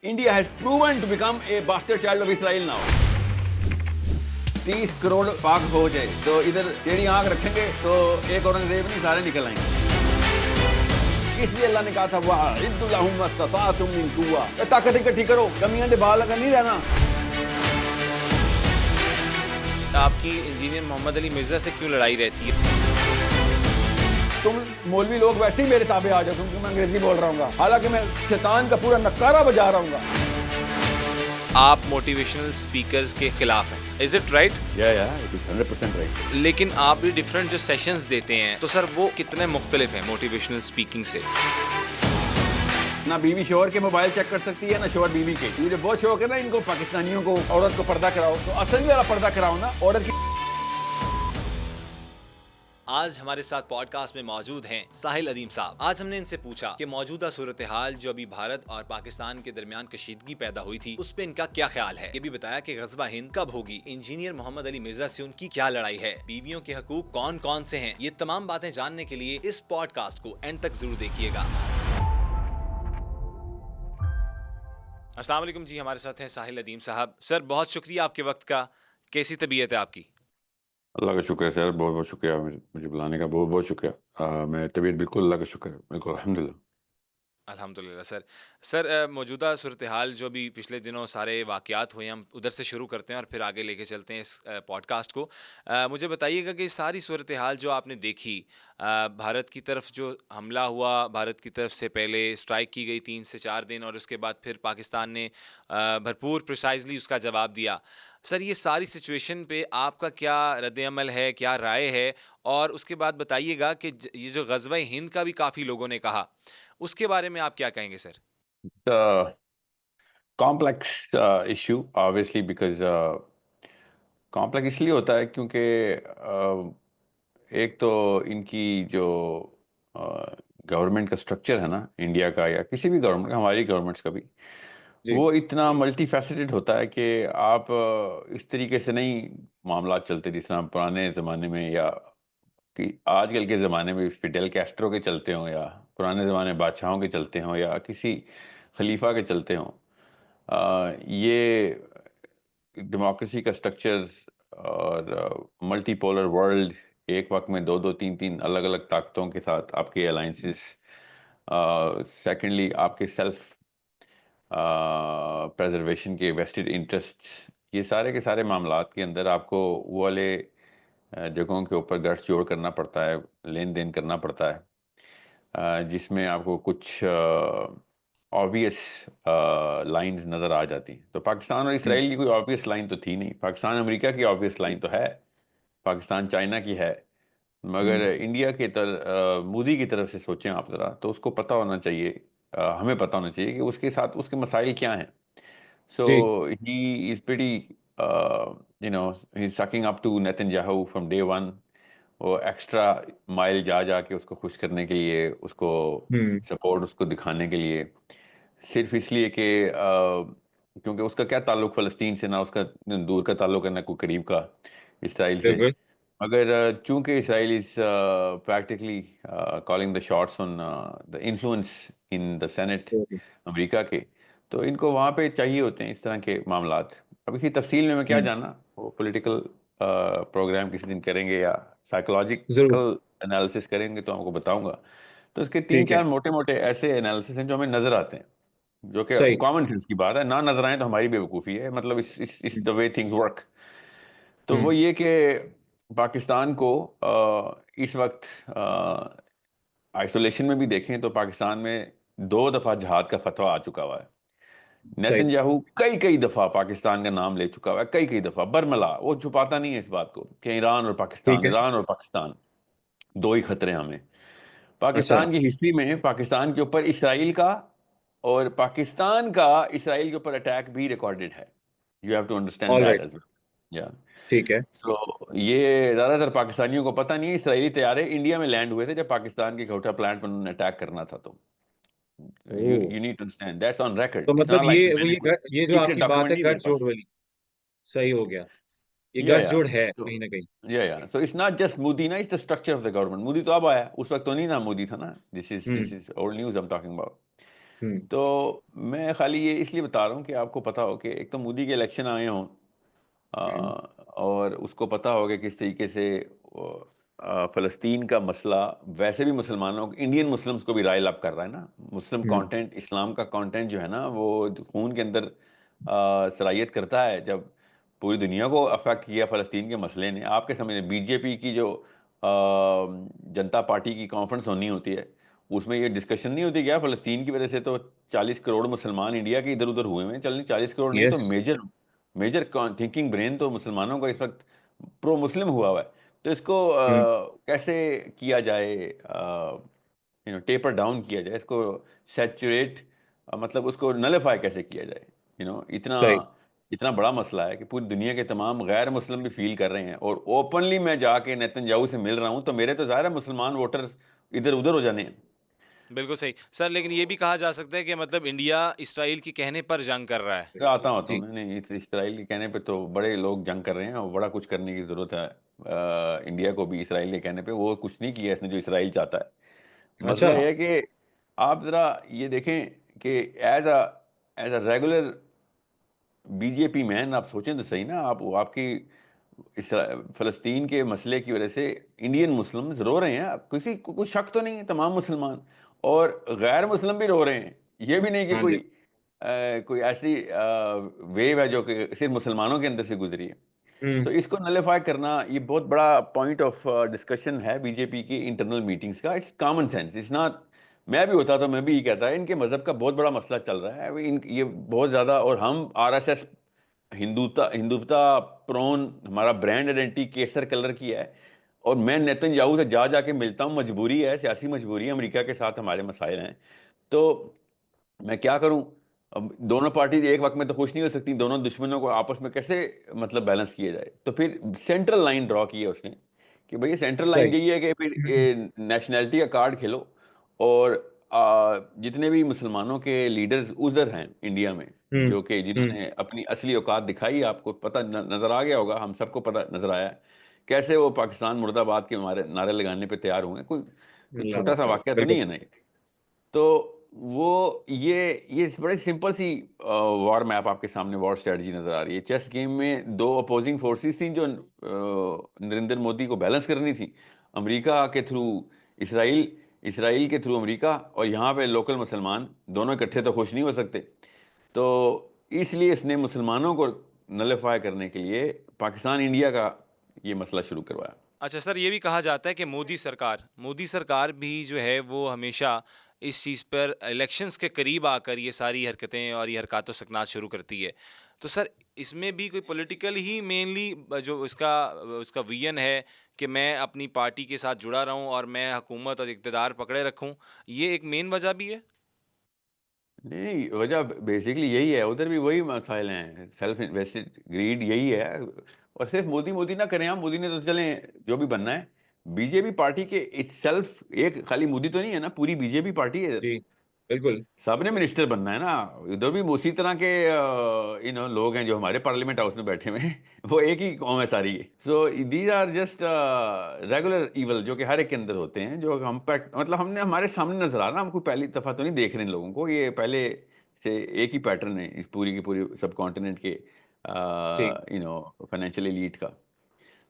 India has proven to become a bastard child of Israel now. 30 crore पाक हो जाए तो इधर टेढ़ी आंख रखेंगे तो एक औरंगजेब नहीं सारे निकल आएंगे। इसलिए अल्लाह ने कहा था वअइद्दुलहुम मस्तताअतुम मिन कुव्वा, ताकत इकट्ठी करो, कमियां दे बाल लगा नहीं रहना। आपकी इंजीनियर मोहम्मद अली मिर्जा से क्यों लड़ाई रहती है? तुम मौलवी लोग वैसे ही मेरे ताबे आ जाओ क्योंकि मैं अंग्रेजी बोल रहा हूँ, हालांकि मैं शैतान का पूरा नकारा बजा रहा हूँ। आप मोटिवेशनल स्पीकर्स के खिलाफ हैं, is it right? It is 100% right. लेकिन आप भी डिफरेंट जो सेशंस देते हैं तो सर वो कितने मुख्तलिफ हैं मोटिवेशनल स्पीकिंग से? ना बीवी शोहर के मोबाइल चेक कर सकती है ना शोहर बीवी के। मुझे बहुत शौक है ना इनको पाकिस्तानियों को औरत को पर्दा कराओ, तो असली वाला पर्दा कराओ ना औरत की। आज हमारे साथ पॉडकास्ट में मौजूद हैं साहिल अदीम साहब। आज हमने इनसे पूछा कि मौजूदा सूरत हाल जो अभी भारत और पाकिस्तान के दरमियान कशीदगी पैदा हुई थी उस पे इनका क्या ख्याल है। ये भी बताया कि ग़ज़वा हिंद कब होगी, इंजीनियर मोहम्मद अली मिर्जा से उनकी क्या लड़ाई है, बीवियों के हकूक कौन कौन से हैं। ये तमाम बातें जानने के लिए इस पॉडकास्ट को एंड तक जरूर देखिएगा। अस्सलाम वालेकुम जी, हमारे साथ हैं साहिल अदीम साहब। सर बहुत शुक्रिया आपके वक्त का, कैसी तबीयत है आपकी? अल्लाह का शुक्र है सर, बहुत बहुत शुक्रिया मुझे बुलाने का, बहुत बहुत शुक्रिया। मैं तबीयत बिल्कुल अल्लाह का शुक्र है, बिल्कुल अल्हम्दुलिल्लाह। अल्हम्दुलिल्लाह सर। सर मौजूदा सूरत हाल जो भी पिछले दिनों सारे वाक़यात हुए, हम उधर से शुरू करते हैं और फिर आगे लेके चलते हैं इस पॉडकास्ट को। मुझे बताइएगा कि सारी सूरत हाल जो आपने देखी, भारत की तरफ जो हमला हुआ, भारत की तरफ से पहले स्ट्राइक की गई 3 से 4 दिन और उसके बाद फिर पाकिस्तान ने भरपूर प्रिसाइजली उसका जवाब दिया। सर ये सारी सिचुएशन पे आपका क्या रद्द-ए-अमल है, क्या राय है? और उसके बाद बताइएगा कि ये जो ग़ज़वा हिंद का भी काफ़ी लोगों ने कहा, उसके बारे में आप क्या कहेंगे sir? Complex issue obviously, because complex इसलिए होता है क्योंकि एक तो इनकी जो गवर्नमेंट का स्ट्रक्चर है ना, इंडिया का या किसी भी गवर्नमेंट का, हमारी गवर्नमेंट्स का भी, जी। वो इतना मल्टी फैसेटेड होता है कि आप इस तरीके से नहीं मामला चलते जिस तरह पुराने ज़माने में या कि आजकल के ज़माने में फिडेल कैस्ट्रो के चलते हों या पुराने ज़माने बादशाहों के चलते हों या किसी खलीफा के चलते हों। ये डेमोक्रेसी का स्ट्रक्चर और मल्टीपोलर वर्ल्ड, एक वक्त में दो दो तीन तीन अलग अलग ताकतों के साथ आपके अलाइंसेस, सेकेंडली आपके सेल्फ प्रेजर्वेशन के वेस्टेड इंटरेस्ट्स, ये सारे के सारे मामलात के अंदर आपको वो वाले जगहों के ऊपर गठजोड़ जोड़ करना पड़ता है, लेन देन करना पड़ता है, जिसमें आपको कुछ ऑब्वियस लाइंस नज़र आ जाती हैं। तो पाकिस्तान और हुँ, इसराइल की कोई ऑब्वियस लाइन तो थी नहीं, पाकिस्तान अमेरिका की ऑब्वियस लाइन तो है, पाकिस्तान चाइना की है, मगर हुँ, इंडिया के मोदी की तरफ से सोचें आप ज़रा, तो उसको पता होना चाहिए, हमें पता होना चाहिए कि उसके साथ उसके मसाइल क्या हैं। So ji, he is pretty he is sucking up to Netanyahu from day one. वो एक्स्ट्रा माइल जा जा के उसको खुश करने के लिए, उसको हुँ, सपोर्ट उसको दिखाने के लिए, सिर्फ इसलिए कि क्योंकि उसका क्या ताल्लुक फ़लस्तीन से, ना उसका दूर का ताल्लुक है ना कोई करीब का इसराइल से। बिल्कुल। मगर चूंकि Israel is practically calling the shots on the influence in the senate hmm, America के, तो इनको वहाँ पे चाहिए होते हैं इस तरह के मामलात। अब इसकी तफसील में मैं क्या हुँ, जानना, वो पॉलिटिकल प्रोग्राम किसी दिन करेंगे या ज़रूर, साइकोलॉजिकल एनालिसिस करेंगे तो आपको बताऊंगा। तो इसके तीन ठीक है, चार मोटे मोटे ऐसे एनालिसिस हैं जो हमें नज़र आते हैं, जो कि सही। कॉमन सेंस की बात है, ना नजर आए तो हमारी बेवकूफ़ी है, मतलब इस हुँ, द वे थिंग्स वर्क। तो हुँ, वो ये कि पाकिस्तान को इस वक्त आइसोलेशन में भी देखें तो पाकिस्तान में 2 दफ़ा जहाद का फतवा आ चुका हुआ है। सही, नेतन्याहू कई कई दफ़ा पाकिस्तान का नाम ले चुका हुआ है, कई कई दफ़ा बरमला, वो छुपाता नहीं है इस बात को कि ठीक है। ईरान और पाकिस्तान दो ही खतरे हैं हमें। अच्छा, पाकिस्तान की हिस्ट्री में पाकिस्तान के ऊपर इसराइल का और पाकिस्तान का इसराइल के ऊपर अटैक भी रिकॉर्डेड है। You have to understand that alright, as well. या ठीक है। सो ये ज़्यादातर पाकिस्तानियों को पता नहीं है, इसराइली तैयारे इंडिया में लैंड हुए थे जब पाकिस्तान के घोटा प्लांट पर उन्होंने अटैक करना था। तो you oh! You need to understand that's on record, तो इट्स मतलब नॉट लाइक वो मैंने कोई ये जो सीक्रेट आपकी बात डॉक्यूमेंट है नहीं मेरे गठजोड़ पास। वाली, सही हो गया। ये या गठजोड़ है सो कहीं न कहीं। So it's not just Modi ना, it's the structure of the government. Modi तो अब आया, उस वक्त तो नहीं ना मोदी था ना। This hmm, is old news I am talking about. Hmm, तो मैं खाली ये इसलिए बता रहा हूँ कि आपको पता हो कि एक तो मोदी के इलेक्शन आए हों, हुँ, और उसको पता हो कि किस तरीके से फ़लस्तीन का मसला वैसे भी मुसलमानों इंडियन मुस्लिम्स को भी राइल अप कर रहा है ना। मुस्लिम हुँ, कंटेंट, इस्लाम का कंटेंट जो है ना, वो खून के अंदर सरायत करता है। जब पूरी दुनिया को अफेक्ट किया फ़लस्तीन के मसले ने, आपके समझ बीजेपी की जो जनता पार्टी की कॉन्फ्रेंस होनी होती है, उसमें ये डिस्कशन नहीं होती क्या फ़लस्तीन की वजह से तो 40 करोड़ मुसलमान इंडिया के इधर उधर हुए हैं। चल 40 करोड़ नहीं तो yes, major major thinking brain तो मुसलमानों का इस वक्त प्रो मुस्लिम हुआ हुआ है। तो इसको हुँ, कैसे किया जाए, टेपर डाउन किया जाए इसको, सैचुरेट, मतलब उसको नलीफाई कैसे किया जाए। इतना सही। इतना बड़ा मसला है कि पूरी दुनिया के तमाम गैर मुस्लिम भी फील कर रहे हैं, और ओपनली मैं जाके नेतन्याहू से मिल रहा हूं, तो मेरे तो ज़ाहिर है मुसलमान वोटर्स इधर उधर हो जाने हैं। बिल्कुल सही। सर लेकिन ये भी कहा जा सकता है कि मतलब इंडिया इसराइल के कहने पर जंग कर रहा है। तो आता हूँ जी, मैं, नहीं इसराइल के कहने पे तो बड़े लोग जंग कर रहे हैं और बड़ा कुछ करने की ज़रूरत है। इंडिया को भी इसराइल के कहने पे वो कुछ नहीं किया इसने जो इसराइल चाहता है। अच्छा, मसला यह है कि आप ज़रा ये देखें कि as a regular BJP man आप सोचें तो सही ना, आप आपकी फ़लस्तीन के मसले की वजह से इंडियन मुस्लिम्स रो रहे हैं। किसी को कोई शक तो नहीं है, तमाम मुसलमान और गैर मुस्लिम भी रो रहे हैं। ये भी नहीं कि हाँ कोई जी, कोई ऐसी वेव है जो कि सिर्फ मुसलमानों के अंदर से गुजरी है। हुँ, तो इसको नलीफाई करना ये बहुत बड़ा पॉइंट ऑफ डिस्कशन है बीजेपी की इंटरनल मीटिंग्स का। It's common sense, it's not. मैं भी होता तो मैं भी ये कहता है, इनके मज़हब का बहुत बड़ा मसला चल रहा है ये बहुत ज़्यादा, और हम आरएसएस हिंदुता हिंदुत्व प्रोन, हमारा ब्रांड आइडेंटिटी केसर कलर की है। और मैं नेतन्याहू से जा जाके मिलता हूँ, मजबूरी है, सियासी मजबूरी है, अमेरिका के साथ हमारे मसाइल हैं। तो मैं क्या करूं? अब दोनों पार्टी एक वक्त में तो खुश नहीं हो सकती, दोनों दुश्मनों को आपस में कैसे मतलब बैलेंस किया जाए। तो फिर सेंट्रल लाइन ड्रॉ की है उसने कि भाई सेंट्रल लाइन सही। यही है कि फिर नेशनैलिटी का कार्ड खेलो, और जितने भी मुसलमानों के लीडर्स उधर हैं इंडिया में, हुँ, जो कि हुँ, जिन्होंने अपनी असली औकात दिखाई, आपको पता नजर आ गया होगा, हम सबको पता नजर आया है, कैसे वो पाकिस्तान मुर्दाबाद के हमारे नारे लगाने पे तैयार हुए हैं। कोई छोटा सा लगातार, वाकया तो नहीं बिल्कुल, है ना ये। तो वो ये बड़े सिंपल सी वॉर मैप आपके सामने, वॉर स्ट्रेटजी नजर आ रही है। चेस गेम में दो अपोजिंग फोर्सेस थी जो नरेंद्र मोदी को बैलेंस करनी थी। अमेरिका के थ्रू इसराइल, इसराइल के थ्रू अमेरिका, और यहाँ पे लोकल मुसलमान, दोनों इकट्ठे तो खुश नहीं हो सकते। तो इसलिए इसने मुसलमानों को नलीफाई करने के लिए पाकिस्तान इंडिया का ये मसला शुरू करवाया। अच्छा सर, ये भी कहा जाता है कि मोदी सरकार भी जो है वो हमेशा इस चीज़ पर इलेक्शंस के करीब आकर ये सारी हरकतें और ये हरकत व सकनात शुरू करती है। तो सर इसमें भी कोई पॉलिटिकल ही मेनली जो उसका उसका विजन है कि मैं अपनी पार्टी के साथ जुड़ा रहूं और मैं हुकूमत और इक़्तिदार पकड़े रखूं, ये एक मेन वजह भी है? नहीं, वजह बेसिकली यही है, उधर भी वही मसाइल हैं, सेल्फ इन्वेस्टेड ग्रीड यही है। और सिर्फ मोदी मोदी ना करें, हम मोदी ने तो चले जो भी बनना है। बीजेपी पार्टी के इटसेल्फ, एक खाली मोदी तो नहीं है ना, पूरी बीजेपी पार्टी है। जी, बिल्कुल, सबने मिनिस्टर बनना है ना। इधर भी उसी तरह के लोग हैं जो हमारे पार्लियामेंट हाउस में बैठे हुए हैं। वो एक ही कौम है सारी। So these are just regular evil जो कि हर एक के अंदर होते हैं, जो हम पे मतलब हमने हमारे सामने नजर आ रहा, हम कोई पहली दफा तो नहीं देख रहे इन लोगों को, ये पहले से एक ही पैटर्न है इस पूरी की पूरी सब कॉन्टिनेंट के जी, फाइनेंशियल एलीट का।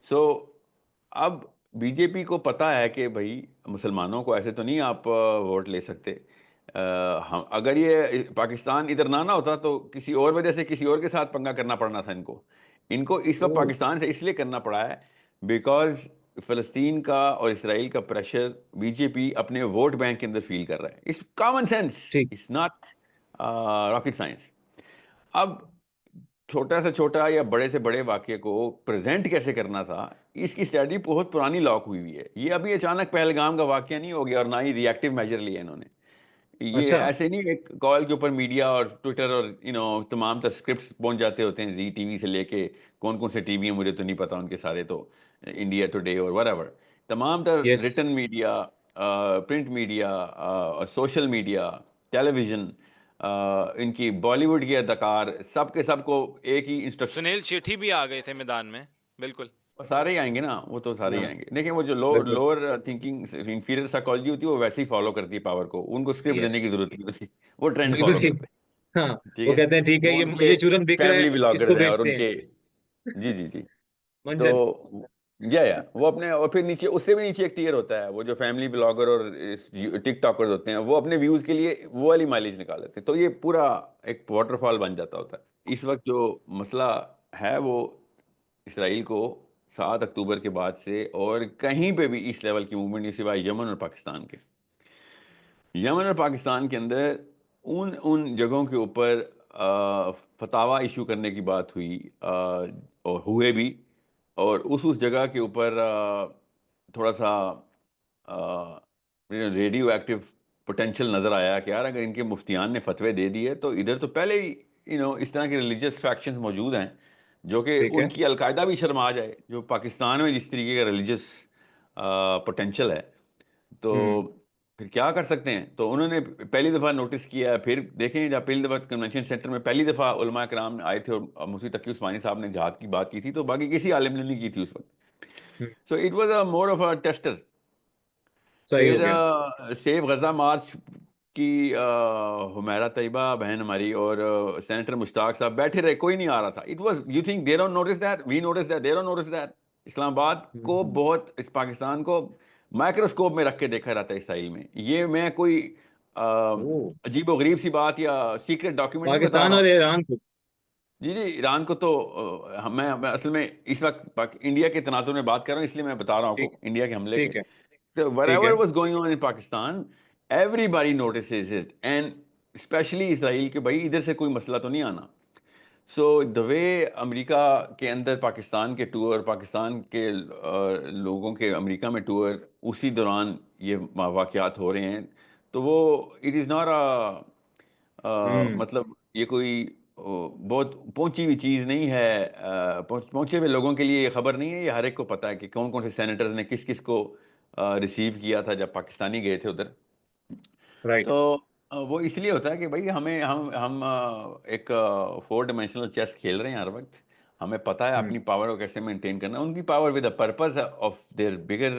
सो अब बीजेपी को पता है कि भाई मुसलमानों को ऐसे तो नहीं आप वोट ले सकते। हम अगर ये पाकिस्तान इधर ना होता तो किसी और वजह से किसी और के साथ पंगा करना पड़ना था इनको। इनको इस वक्त ओह! पाकिस्तान से इसलिए करना पड़ा है बिकॉज फ़लस्तीन का और इसराइल का प्रेशर बीजेपी अपने वोट बैंक के अंदर फील कर रहा है। इट्स कॉमन सेंस, ठीक, इट्स नॉट रॉकेट साइंस। अब छोटा से छोटा या बड़े से बड़े वाक्य को प्रेजेंट कैसे करना था, इसकी स्ट्रेटजी बहुत पुरानी लॉक हुई हुई है। ये अभी अचानक पहलगाम का वाक्य नहीं हो गया, और ना ही रिएक्टिव मेजर लिए इन्होंने। ये अच्छा, ऐसे नहीं एक कॉल के ऊपर मीडिया और ट्विटर और तमाम तो स्क्रिप्ट्स पहुंच जाते होते हैं, जी टीवी से लेके कौन कौन से टीवी हैं मुझे तो नहीं पता उनके सारे, तो इंडिया टुडे और वट तमाम तर yes, written media, print media, social media, television, इनकी बॉलीवुड के अदाकार सब के सब को एक ही इंस्ट्रक्शन। सुनील शेट्टी भी आ गए थे मैदान में, बिल्कुल। सारे ही आएंगे ना, वो तो सारे ही हाँ आएंगे। देखिए वो जो बिल्कुल। लोअर थिंकिंग इंफीरियर साइकोलॉजी होती है वो वैसे ही फॉलो करती है पावर को, उनको स्क्रिप्ट यस, देने की जरूरत नहीं होती, वो ट्रेंड बिल्कुल फॉलो ठीक। करते हाँ, हैं। ठीक वो है, कहते हैं ठीक है, वो ये उनके चूरन बिक रहा है, फैमिली इसको ब्लॉगर्स हैं और बेचते हैं। उनके, जी जी जी। मंजन। तो या वो अपने, और फिर नीचे उससे भी नीचे एक टीयर होता है, वो जो फैमिली ब्लॉगर और टिकटॉकर्स होते हैं, वो अपने व्यूज के लिए वो वाली माइलेज निकाल लेते हैं, तो ये पूरा एक वाटरफॉल बन जाता होता है। इस वक्त जो मसला है वो इसराइल को 7 अक्टूबर के बाद से और कहीं पे भी इस लेवल की मूवमेंट नहीं, सिवाय यमन और पाकिस्तान के। यमन और पाकिस्तान के अंदर उन उन जगहों के ऊपर फतावा इशू करने की बात हुई, और हुए भी, और उस जगह के ऊपर थोड़ा सा रेडियो एक्टिव पोटेंशियल नज़र आया कि यार अगर इनके मुफ्तियान ने फतवे दे दिए तो इधर तो पहले ही इस तरह के रिलीजियस फैक्शंस मौजूद हैं जो कि ठीक है। उनकी अलकायदा भी शर्मा जाए, जो पाकिस्तान में जिस तरीके का रिलीजियस पोटेंशियल है, तो हम्म। फिर क्या कर सकते हैं। तो उन्होंने पहली दफ़ा नोटिस किया, फिर देखें जब पहली दफ़ा कन्वेंशन सेंटर में पहली दफ़ा उलमा कराम आए थे और मुफ्ती तकी उस्मानी साहब ने जहाद की बात की थी, तो बाकी किसी आलिम ने नहीं की थी उस वक्त। Hmm, so it was a more of a tester. सही हो फिर गया। सेब गज़ा मार्च की हुमैरा तैयबा बहन हमारी और सेनेटर मुश्ताक साहब बैठे रहे, कोई नहीं आ रहा था। It was, you think they don't notice that, we notice that, they don't notice that. Islamabad को हम्म। बहुत, इस पाकिस्तान को माइक्रोस्कोप में रख के देखा जाता है इसराइल में। ये मैं कोई ओह, अजीब व गरीब सी बात या सीक्रेट डॉक्यूमेंट नहीं बता पाकिस्तान रहा और हूँ। ईरान को। जी जी, ईरान को तो मैं असल में इस वक्त इंडिया के तनाजुर में बात कर रहा हूँ, इसलिए मैं बता रहा हूँ ठीक। आपको इंडिया के हमले के। ठीक है। So ठीक whatever है। was going on in Pakistan, everybody notices it, and especially Israel के, भाई इधर से कोई मसला तो नहीं आना। सो द वे अमेरिका के अंदर पाकिस्तान के टूर, पाकिस्तान के लोगों के अमेरिका में टूर, उसी दौरान ये वाक़यात हो रहे हैं, तो वो इट इज़ नॉट हम्म। मतलब ये कोई बहुत पहुंची हुई चीज़ नहीं है। पहुंचे हुए लोगों के लिए ये खबर नहीं है, ये हर एक को पता है कि कौन कौन से सेनेटर्स ने किस किस को रिसीव किया था जब पाकिस्तानी गए थे उधर। राइट। तो वो इसलिए होता है कि भाई हमें हम एक 4 डायमेंशनल चेस खेल रहे हैं हर वक्त। हमें पता है हम्म। अपनी पावर को कैसे मेंटेन करना है। उनकी power with the purpose of their bigger,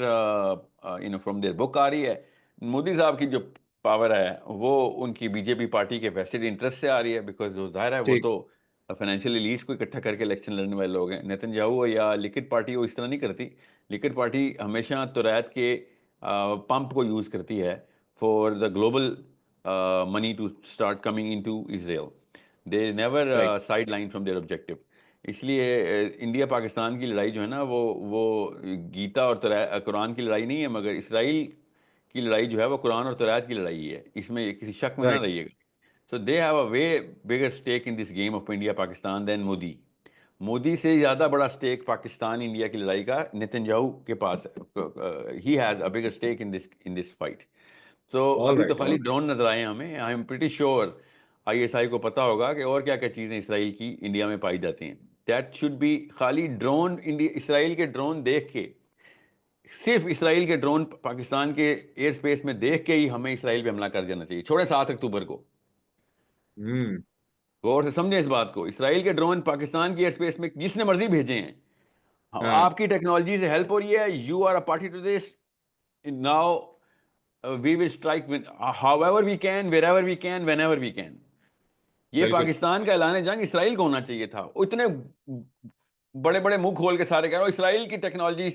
from their book आ रही है। मोदी साहब की जो पावर है वो उनकी बीजेपी पार्टी के वेस्टेड इंटरेस्ट से आ रही है, बिकॉज वो जाहिर है वो ठीक। तो फाइनेंशियल लीड्स को इकट्ठा करके इलेक्शन लड़ने वाले लोग हैं। नेतन्याहू या लिक्विड पार्टी वो इस तरह नहीं करती। लिक्विड पार्टी हमेशा तुरैत के पंप को यूज़ करती है for the global money to start coming into Israel. They never right. sideline from their objective. इसलिए इंडिया पाकिस्तान की लड़ाई जो है ना, वो गीता और कुरान की लड़ाई नहीं है, मगर इसराइल की लड़ाई जो है वो कुरान और तौरात की लड़ाई है, इसमें किसी शक में ना राइट। रहिएगा। So they have a way bigger stake in this game of India Pakistan than Modi. Modi से ज़्यादा बड़ा स्टेक पाकिस्तान इंडिया की लड़ाई का नेतन्याहू के पास है। He has a bigger stake in this fight. So all अभी तो राइट। खाली ऑल ड्रोन नजर आए हैं हमें। I am pretty sure ISI को पता होगा कि और क्या क्या चीज़ें इसराइल की इंडिया में पाई जाती हैं। दैट शुड बी, खाली ड्रोन इंडिया, इसराइल के ड्रोन देख के, सिर्फ इसराइल के ड्रोन पाकिस्तान के एयर स्पेस में देख के ही हमें इसराइल पे हमला कर देना चाहिए, छोड़े 7 अक्टूबर को। हम्म। गौर से समझें इस बात को। इसराइल के ड्रोन पाकिस्तान की एयर स्पेस में जिसने मर्जी भेजे हैं, हाँ आपकी टेक्नोलॉजी से हेल्प हो रही है, you are a party to this. Now we will strike however we can, wherever we can, whenever we can. ये बिल्कुल। पाकिस्तान का ऐलान जंग इसराइल को होना चाहिए था। वो इतने बड़े बड़े मुंह खोल के सारे कह रहे हो इसराइल की टेक्नोलॉजी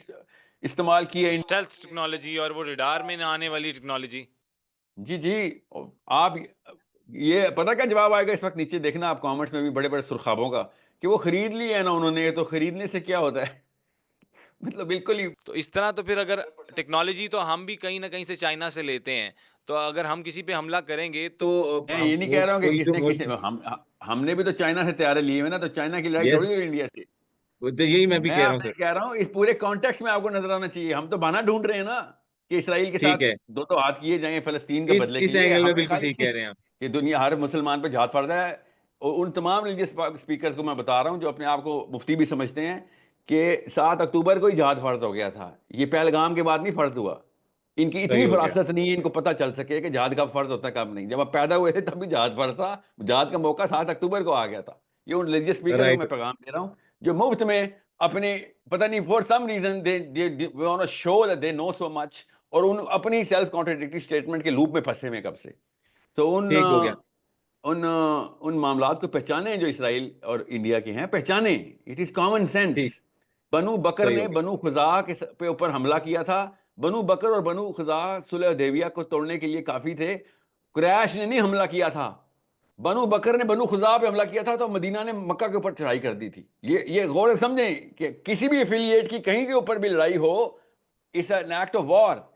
इस्तेमाल की है। स्टेल्थ टेक्नोलॉजी और वो रडार में ना आने वाली टेक्नोलॉजी। जी जी। आप ये पता क्या जवाब आएगा इस वक्त, नीचे देखना आप कमेंट्स में भी बड़े बड़े सुर्खाबों का, कि वो खरीद ली है ना उन्होंने, तो खरीदने से क्या होता है। मतलब बिल्कुल ही। तो इस तरह तो फिर अगर टेक्नोलॉजी तो हम भी कहीं ना कहीं से चाइना से लेते हैं, तो अगर हम किसी पे हमला करेंगे तो मैं हम ये नहीं वो कह रहा हूँ कि कोई जो किसने किसने, हमने भी तो चाइना से तैयारी ली है ना, तो चाइना की लड़ाई यस, थोड़ी हुई इंडिया से। यही मैं भी मैं कह रहा हूँ आपसे सर। कह रहा हूँ इस पूरे कॉन्टेक्स्ट में आपको नजर आना चाहिए। हम तो बहाना ढूंढ रहे हैं ना कि इसराइल के ठीक साथ है। दो दो हाथ किए जाएं फलस्तीन के बदले के इस लिए। एंगल में हमें बिल्कुल खाली ठीक कह किस, रहे हैं आप। कि दुनिया हर मुसलमान पे जहाद फर्ज है। और उन तमाम रिलीजियस स्पीकर्स को मैं बता रहा हूँ जो अपने आप को मुफ्ती भी समझते हैं कि 7 अक्टूबर को ही जहाद फर्ज हो गया था, ये पहलगाम के बाद नहीं फर्ज हुआ। इनकी सही इतनी हो गया। फरासत नहीं है, इनको पता चल सके कि जहाद कब फर्ज होता है कब नहीं। जब आप पैदा हुए थे तब भी जहाद फर्ज था, जहाद का मौका 7 अक्टूबर को आ गया था। ये उन रिलीजियस स्पीकर को राइट। मैं पैगाम दे रहा हूँ जो मुफ्त में अपने पता नहीं for some reason they want to show that they know so much, और उन अपनी सेल्फ कॉन्ट्रडिक्टरी स्टेटमेंट के लूप में फंसे हुए कब से। तो ठीक हो गया। उन मामलात को पहचाने जो इसराइल और इंडिया के हैं, पहचाने। It is common sense. ठीक, बनु बकर सही हो ने गया। बनु खुजा के पे ऊपर हमला किया था। बनु बकर और बनु खुजा सुलह हुदैबिया को तोड़ने के लिए काफी थे। कुरैश ने नहीं हमला किया था। बनु बकर ने बनु खुजा पे हमला किया था, तो मदीना ने मक्का के ऊपर चढ़ाई कर दी थी। ये गौर से समझें कि किसी भी एफिलिएट की कहीं के ऊपर भी लड़ाई हो, it's an act of war.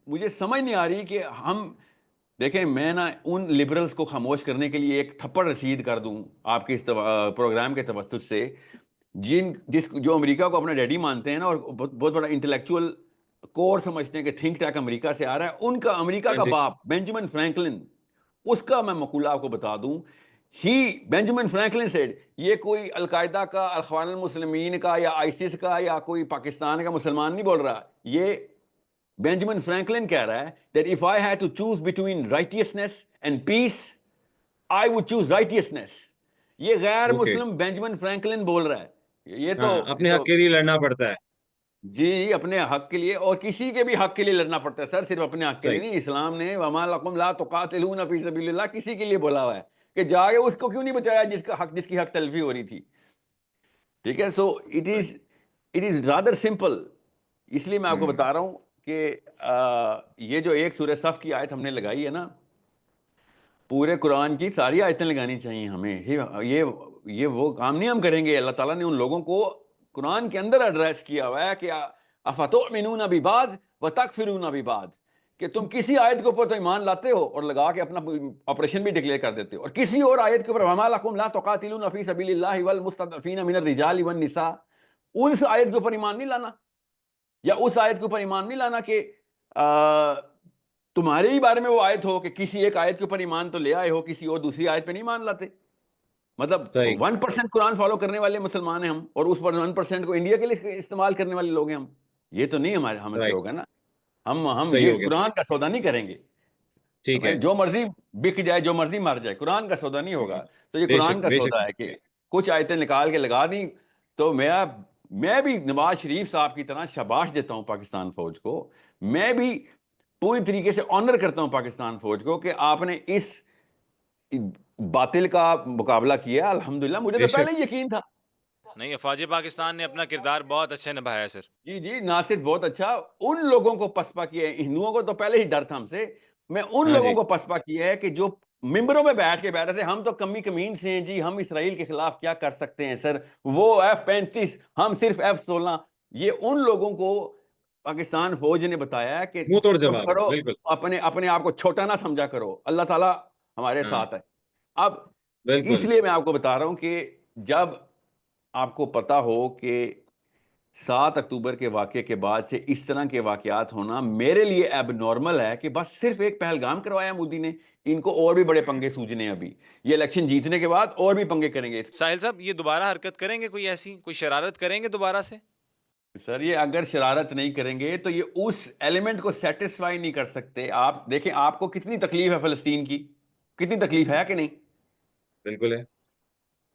मुझे समझ नहीं आ रही कि हम देखें, मैं ना उन लिबरल्स को खामोश करने के लिए एक थप्पड़ रसीद कर दूं आपके इस प्रोग्राम के तवज्जुद से, जो अमेरिका को अपना डैडी मानते हैं ना, और बहुत बड़ा इंटेलेक्चुअल कोर समझते हैं कि थिंक टैंक अमेरिका से आ रहा है। उनका अमेरिका हाँ का जी। बाप बेंजामिन फ्रैंकलिन, उसका मैं मकूला आपको बता दूं। ही बेंजामिन फ्रैंकलिन सेड, ये कोई अलकायदा का, अखवानुल मुस्लिमीन का, या आईसिस का, या कोई पाकिस्तान का मुसलमान नहीं बोल रहा। ये बेंजामिन फ्रैंकलिन कह रहा है that if I had to choose between righteousness and peace, I would choose righteousness। ये गैर ओके। मुस्लिम बेंजामिन फ्रैंकलिन बोल रहा है। ये तो हाँ, अपने हक के लिए लड़ना पड़ता है। जी, अपने हक के लिए, और किसी के भी हक के लिए लड़ना पड़ता है सर, सिर्फ अपने हक के लिए सही। नहीं। इस्लाम ने वमा लकुम ला तुकातिलूना फी सबीलिल्लाह किसी के लिए बोला हुआ है कि जाके उसको क्यों नहीं बचाया जिसकी हक तलफी हो रही थी। ठीक है, so it is rather simple. इसलिए मैं आपको बता रहा हूं कि ये जो एक सूरह सफ की आयत हमने लगाई है ना, पूरे कुरान की सारी आयतें लगानी चाहिए हमें। ये वो काम नहीं हम करेंगे। अल्लाह ताला ने उन लोगों को कुरान के अंदर एड्रेस किया हुआ है कि अफतुमिनूना बिबाद व तकफिरूना बिबाद, कि तुम किसी आयत के ऊपर तो ईमान लाते हो और लगा के अपना ऑपरेशन भी डिक्लेयर कर देते हो, और किसी और आयत के ऊपर वमा लकुम ला तुकातिलूना फी सबीलिल्लाहि वल मुस्तदअफीना मिनर रिजालि वन निसा, उस आयत के ऊपर ईमान नहीं लाना, या उस आयत के ऊपर ईमान नहीं लाना कि तुम्हारे ही बारे में वो आयत हो कि किसी एक आयत के ऊपर ईमान तो ले आए हो, किसी और दूसरी आयत पे नहीं मान लाते। मतलब सही। 1% कुरान फॉलो करने वाले मुसलमान हैं हम, और उस पर 1% को इंडिया के लिए इस्तेमाल करने वाले लोग हैं हम। ये तो नहीं हमारे हमसे राइट। होगा ना। हम सही ये हो गया। कुरान का सौदा नहीं करेंगे। ठीक है। जो मर्जी बिक जाए, जो मर्जी मर जाए, कुरान का सौदा नहीं होगा। तो ये बेशक कुरान का बेशक सौदा है कि कुछ आयतें निकाल के लगा दी। तो मैं भी नवाज शरीफ साहब की तरह शाबाश देता हूं पाकिस्तान फौज को। मैं भी पूरी तरीके से ऑनर करता हूं पाकिस्तान फौज को कि आपने इस बातिल का मुकाबला किया। अल्हम्दुलिल्लाह, मुझे तो बेशक। पहले ही यकीन था। नहीं, अफवाज पाकिस्तान ने अपना किरदार बहुत अच्छे निभाया है सर। जी जी, नासिर बहुत अच्छा। उन लोगों को पसपा किया है, हिंदुओं को तो पहले ही डर था हमसे। मैं उन हाँ लोगों जी। को पसपा किया है कि जो मिंबरों में बैठ के बैठे थे, हम तो कमी कमीन से हैं जी, हम इसराइल के खिलाफ क्या कर सकते हैं सर, वो F-35, हम सिर्फ F-16। ये उन लोगों को पाकिस्तान फौज ने बताया है कि मुंह तोड़ चुप जवाब। करो, बिल्कुल। अपने अपने आप को छोटा ना समझा करो, अल्लाह ताला हमारे हाँ, साथ है। अब बिल्कुल। इसलिए मैं आपको बता रहा हूं कि जब आपको पता हो कि 7 अक्टूबर के वाक़े के बाद से इस तरह के वाक़यात होना मेरे लिए एबनॉर्मल है कि बस सिर्फ एक पहलगाम करवाया मोदी ने। इनको और भी बड़े पंगे सूझने हैं। अभी ये इलेक्शन जीतने के बाद और भी पंगे करेंगे। साहिल साहब, ये दोबारा हरकत करेंगे, कोई ऐसी कोई शरारत करेंगे दोबारा से? सर, ये अगर शरारत नहीं करेंगे तो ये उस एलिमेंट को सेटिस्फाई नहीं कर सकते। आप देखें, आपको कितनी तकलीफ है फ़लस्तीन की, कितनी तकलीफ है कि नहीं? बिल्कुल है।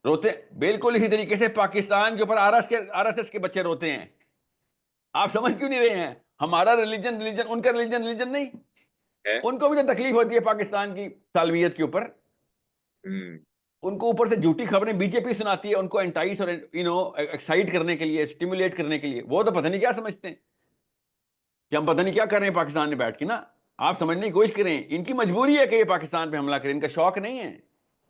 रोते बिल्कुल इसी तरीके से पाकिस्तान के ऊपर आरएसएस के बच्चे रोते हैं। आप समझ क्यों नहीं रहे हैं? हमारा रिलीजन, उनका रिलीजन नहीं। है। उनको भी तो तकलीफ होती है पाकिस्तान की सालवियत के ऊपर। हम्म। उनको ऊपर से झूठी खबरें बीजेपी सुनाती है, उनको एंटाइस और एक्साइट करने के लिए, स्टिमुलेट करने के लिए। वो तो पता नहीं क्या समझते हैं कि हम पता नहीं क्या कर रहे हैं पाकिस्तान में बैठ के ना। आप समझने की कोशिश करें, इनकी मजबूरी है कि ये पाकिस्तान पे हमला करें, इनका शौक नहीं है।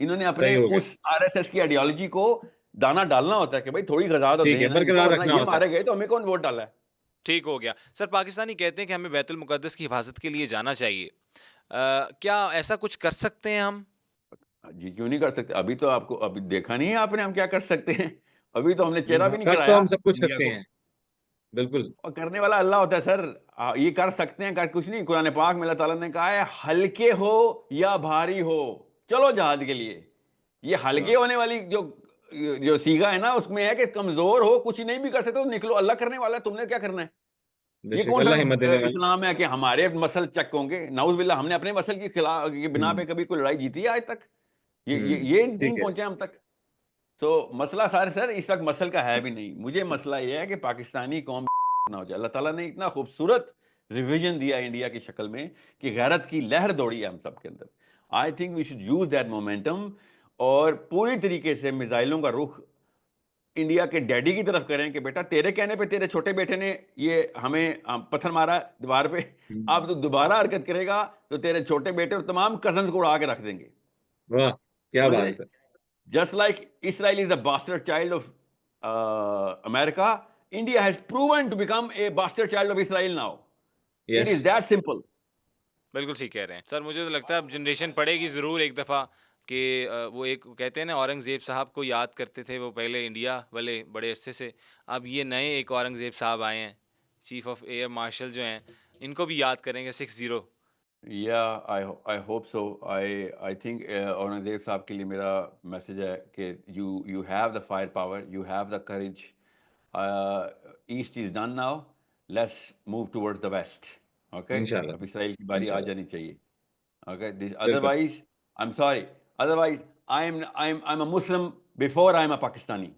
इन्होंने अपने सही हो गया। उस आरएसएस की आइडियोलॉजी को दाना डालना होता है कि भाई थोड़ी गजा तो ठीक है, दें ना इनको, बरकरार वरना रखना ये होता है। मारे गए तो हमें कौन वोट डाला है। ठीक हो गया सर। पाकिस्तानी कहते हैं कि हमें बैतुल मुकद्दस की हिफाजत के लिए जाना चाहिए। क्या ऐसा कुछ कर सकते हैं हम? जी क्यों नहीं कर सकते? अभी तो आपको अभी देखा नहीं है आपने हम क्या कर सकते हैं। अभी तो हमने चेहरा भी नहीं कर तो कराया हम सब कुछ इंडिया सकते को। हैं। बिल्कुल। और करने वाला अल्लाह होता है सर। ये कर सकते हैं, कर कुछ नहीं। कुरान पाक में अल्लाह ताला ने कहा है हल्के हो या भारी हो, चलो जहाद के लिए। ये हल्के हाँ, होने वाली जो जो सीगा है ना, उसमें है कि कमजोर हो, कुछ नहीं भी कर सकते तो निकलो, अल्लाह करने वाला है, तुमने क्या करना है। ये बेशक कौन सा अल्लाह हिम्मत देने वाला। इस्लाम है कि हमारे मसल चेक होंगे? नाउज बिल्ला, हमने अपने मसल की खिलाफ की बिना हम्म। पे कभी कोई लड़ाई जीती है आज तक? ये ठीक नहीं है। पहुंचे हम तक। तो मसला सर इस वक्त मसल का है भी नहीं। मुझे मसला ये है कि पाकिस्तानी कौम ना हो जाए। अल्लाह ताला ने इतना खूबसूरत रिवीजन दिया इंडिया की शक्ल में कि गैरत की लहर दौड़ी है हम सब के अंदर। I think we should use that momentum और पूरी तरीके से मिसाइलों का रुख इंडिया के डैडी की तरफ करें कि बेटा तेरे कहने पे तेरे छोटे बेटे ने ये हमें पत्थर मारा दीवार पे, अब हम्म, तो दोबारा हरकत करेगा तो तेरे छोटे बेटे और तमाम कजन्स को उड़ा के रख देंगे। वाह, क्या समझ बात है रहे? Sir. Just like Israel is the bastard child of America, India has proven to become a bastard child of Israel now. It yes. is that simple. बिल्कुल ठीक कह रहे हैं सर। मुझे तो लगता है अब जनरेशन पढ़ेगी ज़रूर एक दफ़ा कि वो एक कहते हैं ना, औरंगज़ेब साहब को याद करते थे वो पहले इंडिया वाले बड़े अरसे से। अब ये नए एक औरंगज़ेब साहब आए हैं, चीफ ऑफ एयर मार्शल जो हैं, इनको भी याद करेंगे 6-0। Yeah, I hope so. I think Aurangzeb साहब के लिए मेरा मैसेज है कि you have the firepower, you have the courage. East is done now. Let's move towards the west. Okay? इंशाल्लाह। अब इसराइल की बारी आ इंशाल्लाह। जानी चाहिए। Okay, बिल्कुल। otherwise, I'm sorry. Otherwise, I'm a Muslim before I'm a Pakistani.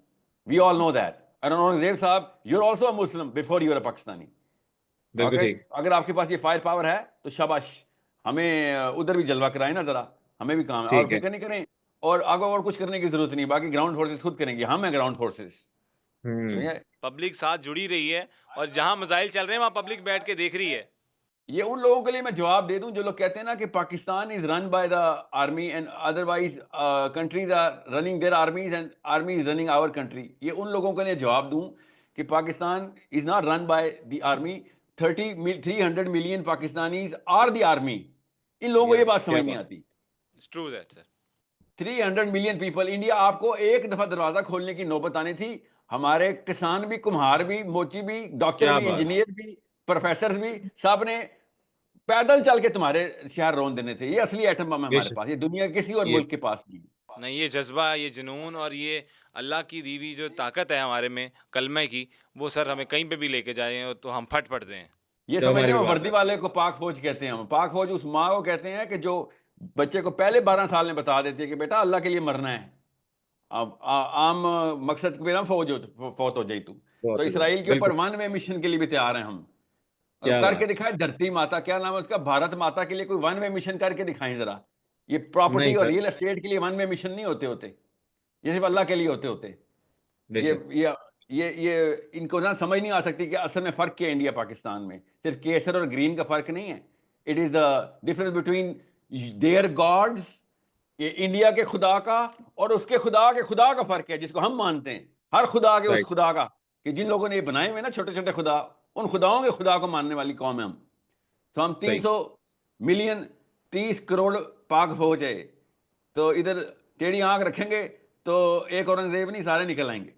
We all know that. I don't know, Zev Saab, you're also a Muslim before you're a Pakistani. बिल्कुल Okay? ठीक। अगर आपके पास ये फायर पावर है तो शाबाश, हमें उधर भी जलवा कराएं ना जरा, हमें भी काम है और ठीक है। फिक्र नहीं करें। और आगे और कुछ करने की जरूरत नहीं, बाकी ग्राउंड फोर्सेस खुद करेंगे, हम है ग्राउंड फोर्सेस। हम्म। पब्लिक साथ जुड़ी रही है और जहाँ मिसाइल चल रहे हैं वहाँ पब्लिक बैठ के देख रही है। ये उन लोगों के लिए मैं जवाब दे दूं जो लोग कहते हैं ना कि Pakistan is run by the army and otherwise countries are running their armies and army is running our country. ये उन लोगों के लिए जवाब दूं कि Pakistan is not run by the army. 300 million Pakistanis are the army. इन लोगों को या ये बात क्या समझ नहीं बात। आती। True that sir. 300 million people India, आपको एक दफा दरवाजा खोलने की नौबत आनी थी। हमारे किसान भी, कुम्हार भी, मोची भी, डॉक्टर क्या भी, बात। इंजीनियर भी, प्रोफेसर भी, सब ने पैदल चल के तुम्हारे शहर रोन देने थे। ये असली एटम बम है हमारे बेशक। पास, ये दुनिया के किसी और ये मुल्क के पास नहीं। नहीं, ये जज्बा, ये जुनून और ये अल्लाह की दी हुई जो ताकत है हमारे में कलमे की, वो सर हमें कहीं पे भी लेके जाए तो हम फट पड़ते हैं। ये तो समझ रहे हमारी हो, भी बात वर्दी है। वाले को पाक फौज कहते हैं हम। पाक फौज उस माँ को कहते हैं कि जो बच्चे को पहले 12 साल में बता देती है कि बेटा अल्लाह के लिए मरना है। अब आम मकसद के बिना फौत हो जाए तू। तो बहुत हो जाए। इसराइल के ऊपर बिल्कुल। वन वे मिशन के लिए भी तैयार हैं हम। और क्या करके बात। दिखाए, धरती माता क्या नाम है उसका, भारत माता के लिए कोई वन वे मिशन करके दिखाएं जरा। ये नहीं प्रॉपर्टी और सर। रियल एस्टेट के लिए वन वे मिशन नहीं होते होते, ये सिर्फ अल्लाह के लिए होते होते। ये बेशक। ये ये इनको ना समझ नहीं आ सकती कि असल में फ़र्क क्या है इंडिया पाकिस्तान में। सिर्फ केसर और ग्रीन का फ़र्क नहीं है। It is the difference between their gods, ये इंडिया के खुदा का और उसके खुदा के खुदा का फ़र्क है जिसको हम मानते हैं। हर खुदा के उस राइट। खुदा का, कि जिन लोगों ने ये बनाए हुए ना छोटे छोटे खुदा, उन खुदाओं के खुदा को मानने वाली कौम है हम। तो हम सही। 300 मिलियन, 30 करोड़ पाक फौज है। तो इधर टेढ़ी आंख रखेंगे तो एक औरंगजेब नहीं, सारे निकल आएंगे।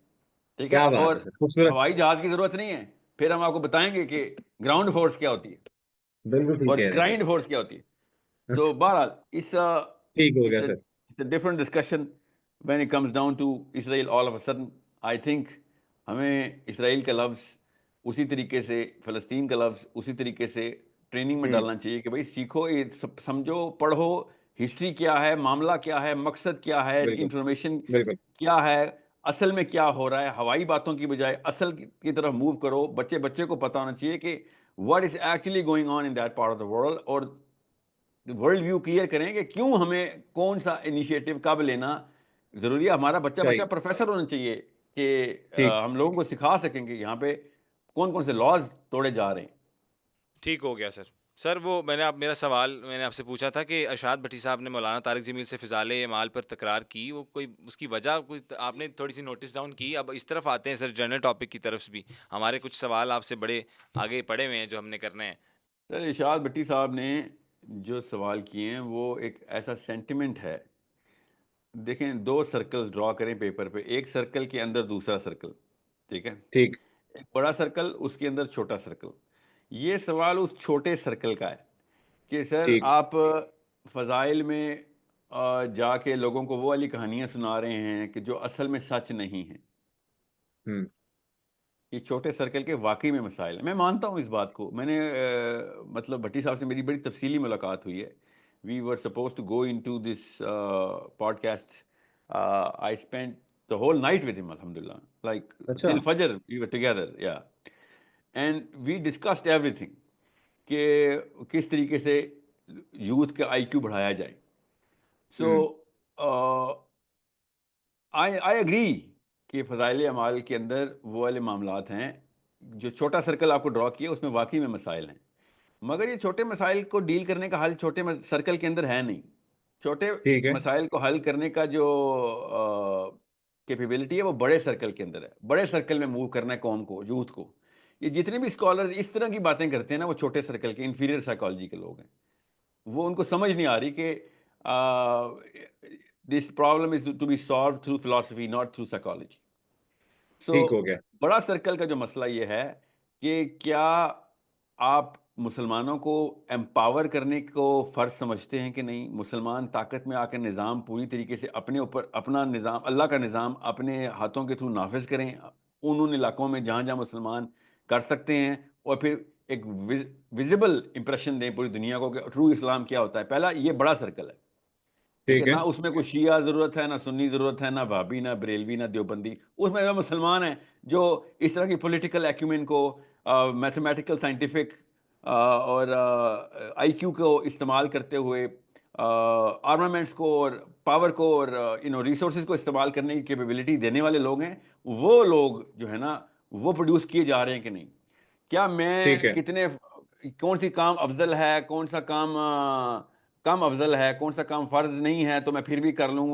ठीक है? क्या बात है और सर, खूबसूरत। हवाई जहाज की जरूरत नहीं है। फिर हम आपको बताएंगे कि ग्राउंड फोर्स क्या होती है बिल्कुल ठीक और कह रहे हैं ग्राइंड फोर्स क्या होती है। तो बहरहाल ठीक हो गया it's a, sir. it's a different discussion when it comes down to Israel all of a sudden. I think हमें इसराइल का लफ्ज़ उसी तरीके से, फ़लस्तीन का लफ्ज़ उसी तरीके से ट्रेनिंग में हम्म। डालना चाहिए कि भाई सीखो, ये समझो, पढ़ो, हिस्ट्री क्या है, मामला क्या है, मकसद क्या है, बिल्कुल। इंफॉर्मेशन बिल्कुल। क्या है, असल में क्या हो रहा है। हवाई बातों की बजाय असल की तरफ मूव करो। बच्चे बच्चे को पता होना चाहिए कि what is actually going on in that part of the world, और वर्ल्ड व्यू क्लियर करें कि क्यों हमें कौन सा इनिशिएटिव कब लेना ज़रूरी है। हमारा बच्चा बच्चा चाहिए। प्रोफेसर होना चाहिए कि ठीक। हम लोगों को सिखा सकेंगे यहाँ पे कौन कौन से लॉज तोड़े जा रहे हैं। ठीक हो गया सर। सर वो मेरा सवाल मैंने आपसे पूछा था कि अरशाद भट्टी साहब ने मौलाना तारिक जमील से फ़िज़ाले माल पर तकरार की, वो कोई उसकी वजह कोई आपने थोड़ी सी नोटिस डाउन की। अब इस तरफ आते हैं सर, जनरल टॉपिक की तरफ से भी हमारे कुछ सवाल आपसे बड़े आगे पड़े हुए हैं जो हमने करने हैं। सर इरशाद भट्टी साहब ने जो सवाल किए हैं वो एक ऐसा सेंटिमेंट है। देखें, दो सर्कल्स ड्रॉ करें पेपर पे, एक सर्कल के अंदर दूसरा सर्कल, ठीक है, ठीक। एक बड़ा सर्कल उसके अंदर छोटा सर्कल। ये सवाल उस छोटे सर्कल का है कि सर ठीक। आप फ़ज़ाइल में जाके लोगों को वो वाली कहानियाँ सुना रहे हैं कि जो असल में सच नहीं है। हम्म। ये छोटे सर्कल के वाकई में मसाइल हैं। मैं मानता हूँ इस बात को। मैंने मतलब भट्टी साहब से मेरी बड़ी तफसीली मुलाकात हुई है। We were suppose to go in to this podcast. I spend the whole night with him, alhamdulillah, like अच्छा till fajr we were together, yeah, and we discussed everything कि किस तरीके से यूथ का आईक्यू बढ़ाया जाए. So आई एग्री कि फ़ज़ाइल अमाल के अंदर वो वाले मामलात हैं, जो छोटा सर्कल आपको ड्रॉ किया उसमें वाकई में मसाइल हैं, मगर ये छोटे मसाइल को डील करने का हल छोटे सर्कल के अंदर है नहीं. छोटे ठीक है मसाइल को हल करने का जो कैपेबिलिटी है वो बड़े सर्कल के अंदर है. बड़े सर्कल में मूव करना है कौम को, यूथ को. ये जितने भी स्कॉलर इस तरह की बातें करते हैं ना, वो छोटे सर्कल के इंफीरियर साइकोलॉजी के लोग हैं. वो उनको समझ नहीं आ रही कि this problem is to be solve through philosophy not through psychology. ठीक हो सो गया बड़ा सर्कल का जो मसला ये है कि क्या आप मुसलमानों को एम्पावर करने को फ़र्ज समझते हैं कि नहीं. मुसलमान ताकत में आकर निज़ाम पूरी तरीके से अपने ऊपर, अपना निज़ाम, अल्लाह का निज़ाम अपने हाथों के थ्रू नाफिज करें उन इलाकों में जहाँ जहाँ मुसलमान कर सकते हैं, और फिर एक विजिबल इंप्रेशन दें पूरी दुनिया को कि ट्रू इस्लाम क्या होता है. पहला ये बड़ा सर्कल है. ठीक है ठीक है ना, उसमें कोई शिया ज़रूरत है, ना सुन्नी ज़रूरत है, ना भाभी, ना बरेलवी, ना देवबंदी. उसमें जो मुसलमान हैं जो इस तरह की पॉलिटिकल एक्यूमेन को, मैथमेटिकल साइंटिफिक और आईक्यू को इस्तेमाल करते हुए आर्मामेंट्स को और पावर को और रिसोर्सेज को इस्तेमाल करने की कैपेबिलिटी देने वाले लोग हैं. वो लोग जो है ना, वो प्रोड्यूस किए जा रहे हैं कि नहीं. क्या ठीक मैं है कितने, कौन सी काम अफजल है, कौन सा काम कम अफजल है, कौन सा काम फ़र्ज नहीं है तो मैं फिर भी कर लूँ,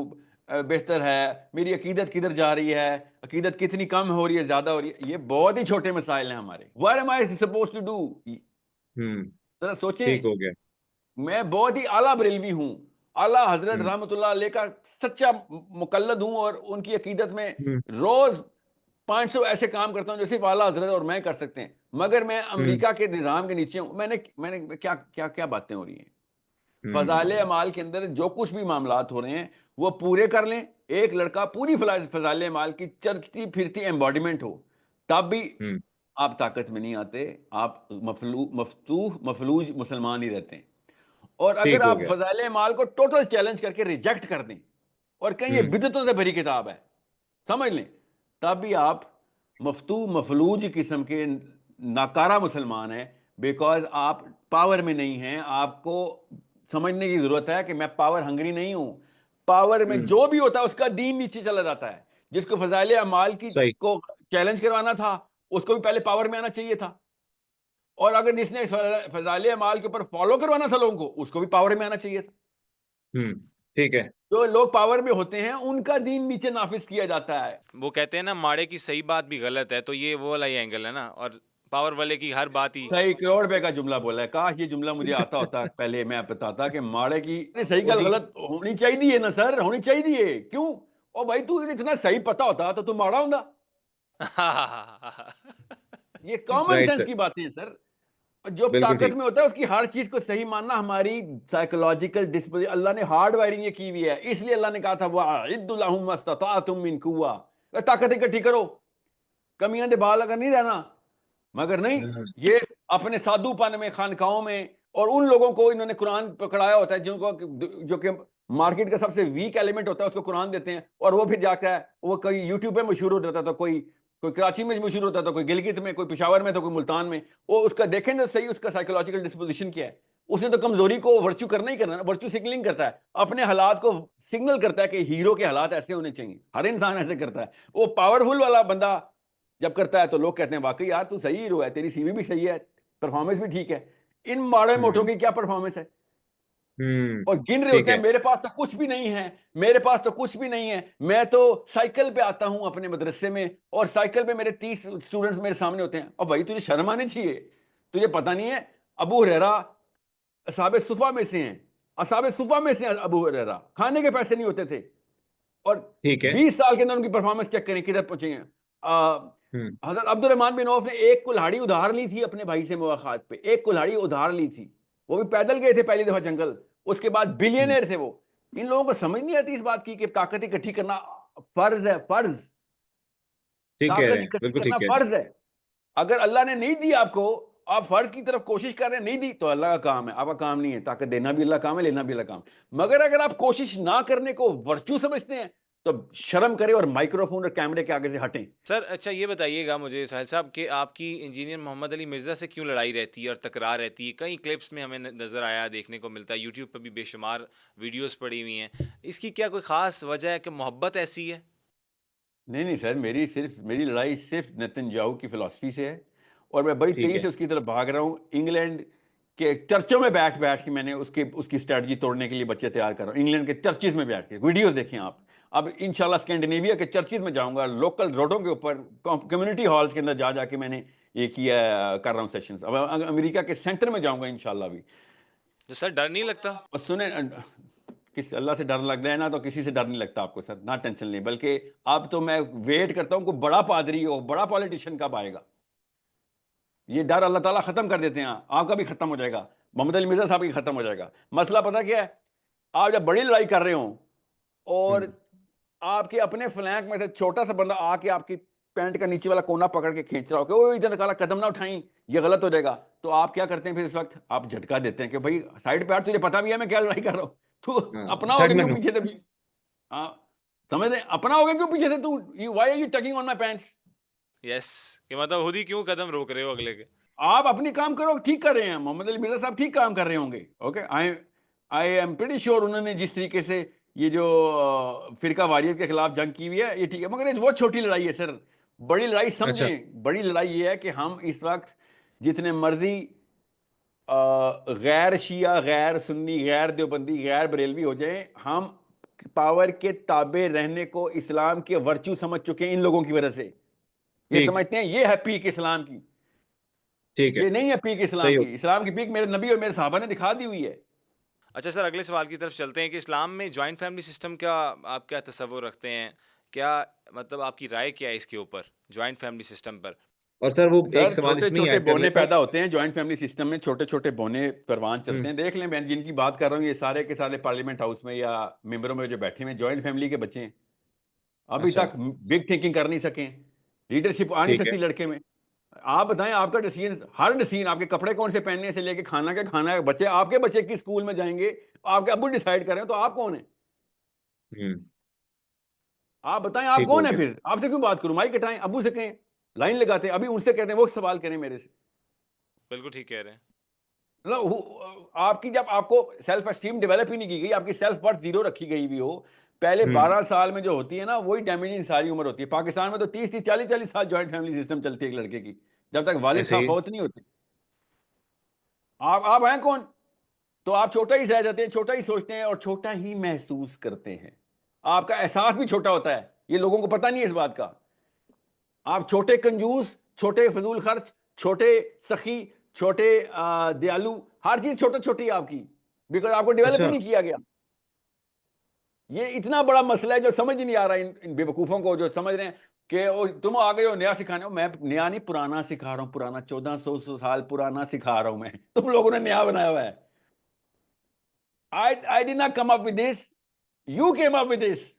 बेहतर है. मेरी अकीदत किधर जा रही है, अकीदत कितनी कम हो रही है, ज़्यादा हो रही है. ये बहुत ही छोटे मसाइल हैं हमारे. What am I suppose to do. Hmm जरा ठीक सोचें. हो गया मैं बहुत ही आला बरेलवी हूँ, आला हजरत हम्म रहमतुल्लाह अलैह का सच्चा मुकल्लद हूँ, और उनकी अकीदत में हम्म रोज़ 500 ऐसे काम करता हूँ जो सिर्फ आला हजरत और मैं कर सकते हैं, मगर मैं हम्म अमेरिका के निज़ाम के नीचे हूँ. मैंने मैंने क्या क्या क्या बातें हो रही हैं. फ़ज़ाइल हम्म अमाल के अंदर जो कुछ भी मामलात हो रहे हैं वो पूरे कर लें. एक लड़का पूरी फ़ज़ाइल अमाल की चलती फिरती एम्बॉडीमेंट हो, तब भी हम्म आप ताकत में नहीं आते. आप मफतूह मफलूज मुसलमान ही रहते हैं. और अगर ठीक हो आप गया फ़ज़ाइल अमाल को टोटल चैलेंज करके रिजेक्ट कर दें और कहीं ये हम्म बिदअतों से भरी किताब है, समझ लें, तब भी आप मफतू मफलूज किस्म के नाकारा मुसलमान हैं. बिकॉज आप पावर में नहीं हैं. आपको समझने की ज़रूरत है कि मैं पावर हंगरी नहीं हूँ. पावर में हम्म जो भी होता है उसका दीन नीचे चला जाता है. जिसको फ़ज़ाइल अमाल की सही को चैलेंज करवाना था, उसको भी पहले पावर में आना चाहिए था. और अगर जिसने फ़ज़ाइल अमाल के ऊपर फॉलो करवाना था लोगों को, उसको भी पावर में आना चाहिए था. हम्म ठीक है जो लोग पावर में होते हैं उनका दीन नीचे नाफिज किया जाता है. वो कहते हैं ना माड़े की सही बात भी गलत है, तो ये वो वाला ही एंगल है ना, और पावर वाले की हर बात ही सही करोड़ रुपए का जुमला बोला है. काश ये जुमला मुझे आता होता पहले, मैं बताता कि माड़े की सही गल ਉਹਦੀ गलत होनी चाहिए ना सर, होनी चाहिए. क्यों? ओ भाई, तू इतना सही पता होता तो तू माड़ा होता. ये कॉमन राइट सेंस सर की बातें हैं सर. जो बिल्कुल ताकत ठीक में होता है उसकी हर चीज को सही मानना हमारी साइकोलॉजिकल डिस्पोजिशन. अल्लाह ने हार्ड वायरिंग ये की हुई है, इसलिए अल्लाह ने कहा था वअइद्दुलहुम मस्तताअतुम मिन कुव्वा. ताकत इकट्ठी करो, कमियां दे बाल अगर नहीं रहना. मगर नहीं, हाँ, ये अपने साधुपन में खानकाहों में, और उन लोगों को इन्होंने कुरान पकड़ाया होता है जिनको, जो कि मार्केट का सबसे वीक एलिमेंट होता है, उसको कुरान देते हैं. और वो फिर जाता है, वो कोई यूट्यूब पे मशहूर हो जाता था, कोई कोई कराची में मशहूर होता था, कोई गिलगित में, कोई पेशावर में, तो कोई मुल्तान में. वो उसका देखें ना सही, उसका साइकोलॉजिकल डिस्पोजिशन क्या है. उसने तो कमजोरी को वर्च्यू करना ही करना है. वर्च्यू सिग्नलिंग करता है, अपने हालात को सिग्नल करता है कि हीरो के हालात ऐसे होने चाहिए. हर इंसान ऐसे करता है. वो पावरफुल वाला बंदा जब करता है तो लोग कहते हैं वाकई यार तू सही हीरो है, तेरी सीवी भी सही है, परफॉर्मेंस भी ठीक है. इन माड़े मोटों हम्म की क्या परफॉर्मेंस है. हम्म और गिन रहे ठीक होते हैं है मेरे पास तो कुछ भी नहीं है, मेरे पास तो कुछ भी नहीं है. मैं तो साइकिल पे आता हूं अपने मदरसे में, और साइकिल पे मेरे 30 स्टूडेंट्स मेरे सामने होते हैं. और भाई तुझे शर्म आनी चाहिए. तुझे पता नहीं है अबू हुरैरा असहाबे सुफा में से हैं. असहाबे सुफा में से हैं अबू हुरैरा. खाने के पैसे नहीं होते थे, और ठीक है 20 साल के अंदर उनकी परफॉर्मेंस चेक करें किधर पहुंचे हैं. हम्म हजरत अब्दुर्रहमान बिन औफ ने एक कुल्हाड़ी उधार ली थी अपने भाई से मुलाकात पे. एक कुल्हाड़ी उधार ली थी. वो भी पैदल गए थे पहली दफा जंगल. उसके बाद हम्म, बिलियनर थे वो. इन लोगों को समझ नहीं आती इस बात की कि ताकत इकट्ठी करना फर्ज है. फर्ज. ठीक कह रहे ताकत हैं इकट्ठी बिल्कुल करना ठीक कह रहे फर्ज है. अगर अल्लाह ने नहीं दी आपको, आप फर्ज की तरफ कोशिश कर रहे हैं, नहीं दी तो अल्लाह का काम है, आपका काम नहीं है. ताकत देना भी अल्लाह का काम है, लेना भी अल्लाह का काम है. मगर अगर आप कोशिश ना करने को वर्च्यू समझते हैं तो शर्म करें और माइक्रोफोन और कैमरे के आगे से हटें। सर अच्छा ये बताइएगा मुझे साहिल साहब कि आपकी इंजीनियर मोहम्मद अली मिर्ज़ा से क्यों लड़ाई रहती है और तकरार रहती है? कई क्लिप्स में हमें नज़र आया, देखने को मिलता है, यूट्यूब पर भी बेशुमार वीडियोस पड़ी हुई हैं। इसकी क्या कोई ख़ास वजह है कि मोहब्बत ऐसी है? नहीं नहीं सर, मेरी लड़ाई सिर्फ नेतन्याहू की फिलॉसफी से है, और मैं बड़ी ठीक तेजी है। से उसकी तरफ भाग रहा हूँ। इंग्लैंड के चर्चों में बैठ बैठ के मैंने उसकी स्ट्रेटजी तोड़ने के लिए बच्चे तैयार कर रहा हूँ। इंग्लैंड के चर्चेज में बैठ के वीडियोस देखें आप। अब इंशाल्लाह स्कैंडिनेविया के चर्चेज में जाऊंगा, लोकल रोडों के ऊपर, कम्युनिटी हॉल्स के अंदर जा जाके मैंने ये किया, कर रहा हूँ सेशंस। अब अमेरिका के सेंटर में जाऊंगा इंशाल्लाह भी। तो सर डर नहीं लगता? और सुने, किस अल्लाह से डर लग रहा है ना, तो किसी से डर नहीं लगता आपको सर, ना टेंशन नहीं। बल्कि अब तो मैं वेट करता हूँ कोई बड़ा पादरी हो, बड़ा पॉलिटिशियन कब आएगा। ये डर अल्लाह ताला खत्म कर देते हैं, आपका भी खत्म हो जाएगा, मोहम्मद अली मिर्जा साहब की खत्म हो जाएगा। मसला पता क्या है, आप जब बड़ी लड़ाई कर रहे हो और हम्म। आपके अपने फ्लैंक में से छोटा सा बंदा आके आपकी पैंट का नीचे वाला कोना पकड़ के खींच रहा हो कि ओ इधर काला कदम ना उठाई, ये गलत हो जाएगा, तो आप क्या करते हैं फिर? इस वक्त आप झटका देते हैं कि भाई साइड पे हट, तुझे पता भी है मैं क्या लड़ाई कर रहा हूँ, तू हाँ, अपना हो छठ गया में क्यों हूँ। पीछे से भी? हाँ, समझ रहे, अपना हो गया क्यों पीछे से? तू why are you tugging on my pants? Yes, कि मतलब खुद ही क्यों कदम रोक रहे हो अगले के? आप अपनी काम करो, ठीक कर रहे हैं, मोहम्मद अली मिर्जा साहब ठीक काम कर रहे होंगे। Okay, I I am pretty sure उन्होंने जिस तरीके से ये जो फिरका वारियत के खिलाफ जंग की हुई है ये ठीक है, मगर ये बहुत छोटी लड़ाई है सर। बड़ी लड़ाई अच्छा। समझें, बड़ी लड़ाई ये है कि हम इस वक्त जितने मर्जी गैर शिया, गैर सुन्नी, गैर देवबंदी, गैर बरेलवी हो जाए, हम पावर के ताबे रहने को इस्लाम के वर्चू समझ चुके हैं इन लोगों की वजह से। ये ठीक है। समझते हैं ये है पीक इस्लाम की। ठीक है। ये नहीं है पीक इस्लाम सही हो। की। इस्लाम की पीक मेरे नबी और मेरे साहबा ने दिखा दी हुई है। अच्छा सर अगले सवाल की तरफ चलते हैं कि इस्लाम में जॉइंट फैमिली सिस्टम का आप क्या तसव्वुर रखते हैं? क्या मतलब आपकी राय क्या है इसके ऊपर, जॉइंट फैमिली सिस्टम पर? और सर वो एक सर सवाल छोटे इसमें ही छोटे ऐड कर बोने लेता हूँ। पैदा होते हैं जॉइंट फैमिली सिस्टम में, छोटे छोटे बोने परवान चलते हम्म। हैं। देख लें, मैं जिनकी बात कर रहा हूँ ये सारे के सारे पार्लियामेंट हाउस में या मेंबरों में जो बैठे हैं जॉइंट फैमिली के बच्चे हैं। अभी अच्छा। तक बिग थिंकिंग कर नहीं सके, लीडरशिप आ नहीं ठीक है। सकती लड़के में। आप बताएं, आपका डिसीजन, हर डिसीजन, आपके कपड़े कौन से पहनने से लेके खाना क्या खाना है, बच्चे आपके बच्चे किस स्कूल में जाएंगे, आपके अब्बू डिसाइड करें, तो आप कौन है? हम्म। आप बताएं आप ठीक हो कौन है? गया। फिर आपसे क्यों बात करूं? माइक हटाएं, अब्बू से कहें, लाइन लगाते हैं, अभी उनसे कहते हैं वो सवाल करें मेरे से। बिल्कुल ठीक कह रहे हैं। आपकी जब आपको सेल्फ एस्टीम डेवलप ही नहीं की गई, आपकी सेल्फ वर्थ जीरो रखी गई भी हो, पहले हम्म। 12 साल में जो होती है ना वही डैमेजिंग सारी उम्र होती है। पाकिस्तान में तो 30 30 40 40 साल जॉइंट फैमिली सिस्टम चलती है एक लड़के की, जब तक वालिद ऐसे साहब ही। फौत नहीं होते। आप हैं कौन? तो आप छोटा ही रह जाते हैं, छोटा ही सोचते हैं और छोटा ही महसूस करते हैं। आपका एहसास भी छोटा होता है, ये लोगों को पता नहीं है इस बात का। आप छोटे कंजूस, छोटे फजूल खर्च, छोटे सखी, छोटे दयालु, हर चीज छोटी छोटी है आपकी, बिकॉज आपको डेवलप ही अच्छा। नहीं किया गया। ये इतना बड़ा मसला है जो समझ ही नहीं आ रहा इन बेवकूफों को, जो समझ रहे हैं कि तुम आ गए हो नया सिखाने हो। मैं नया नहीं, पुराना सिखा रहा हूं, पुराना 1400 साल पुराना सिखा रहा हूं मैं। तुम लोगों ने नया बनाया हुआ है। I did not come up with this, you came up with this.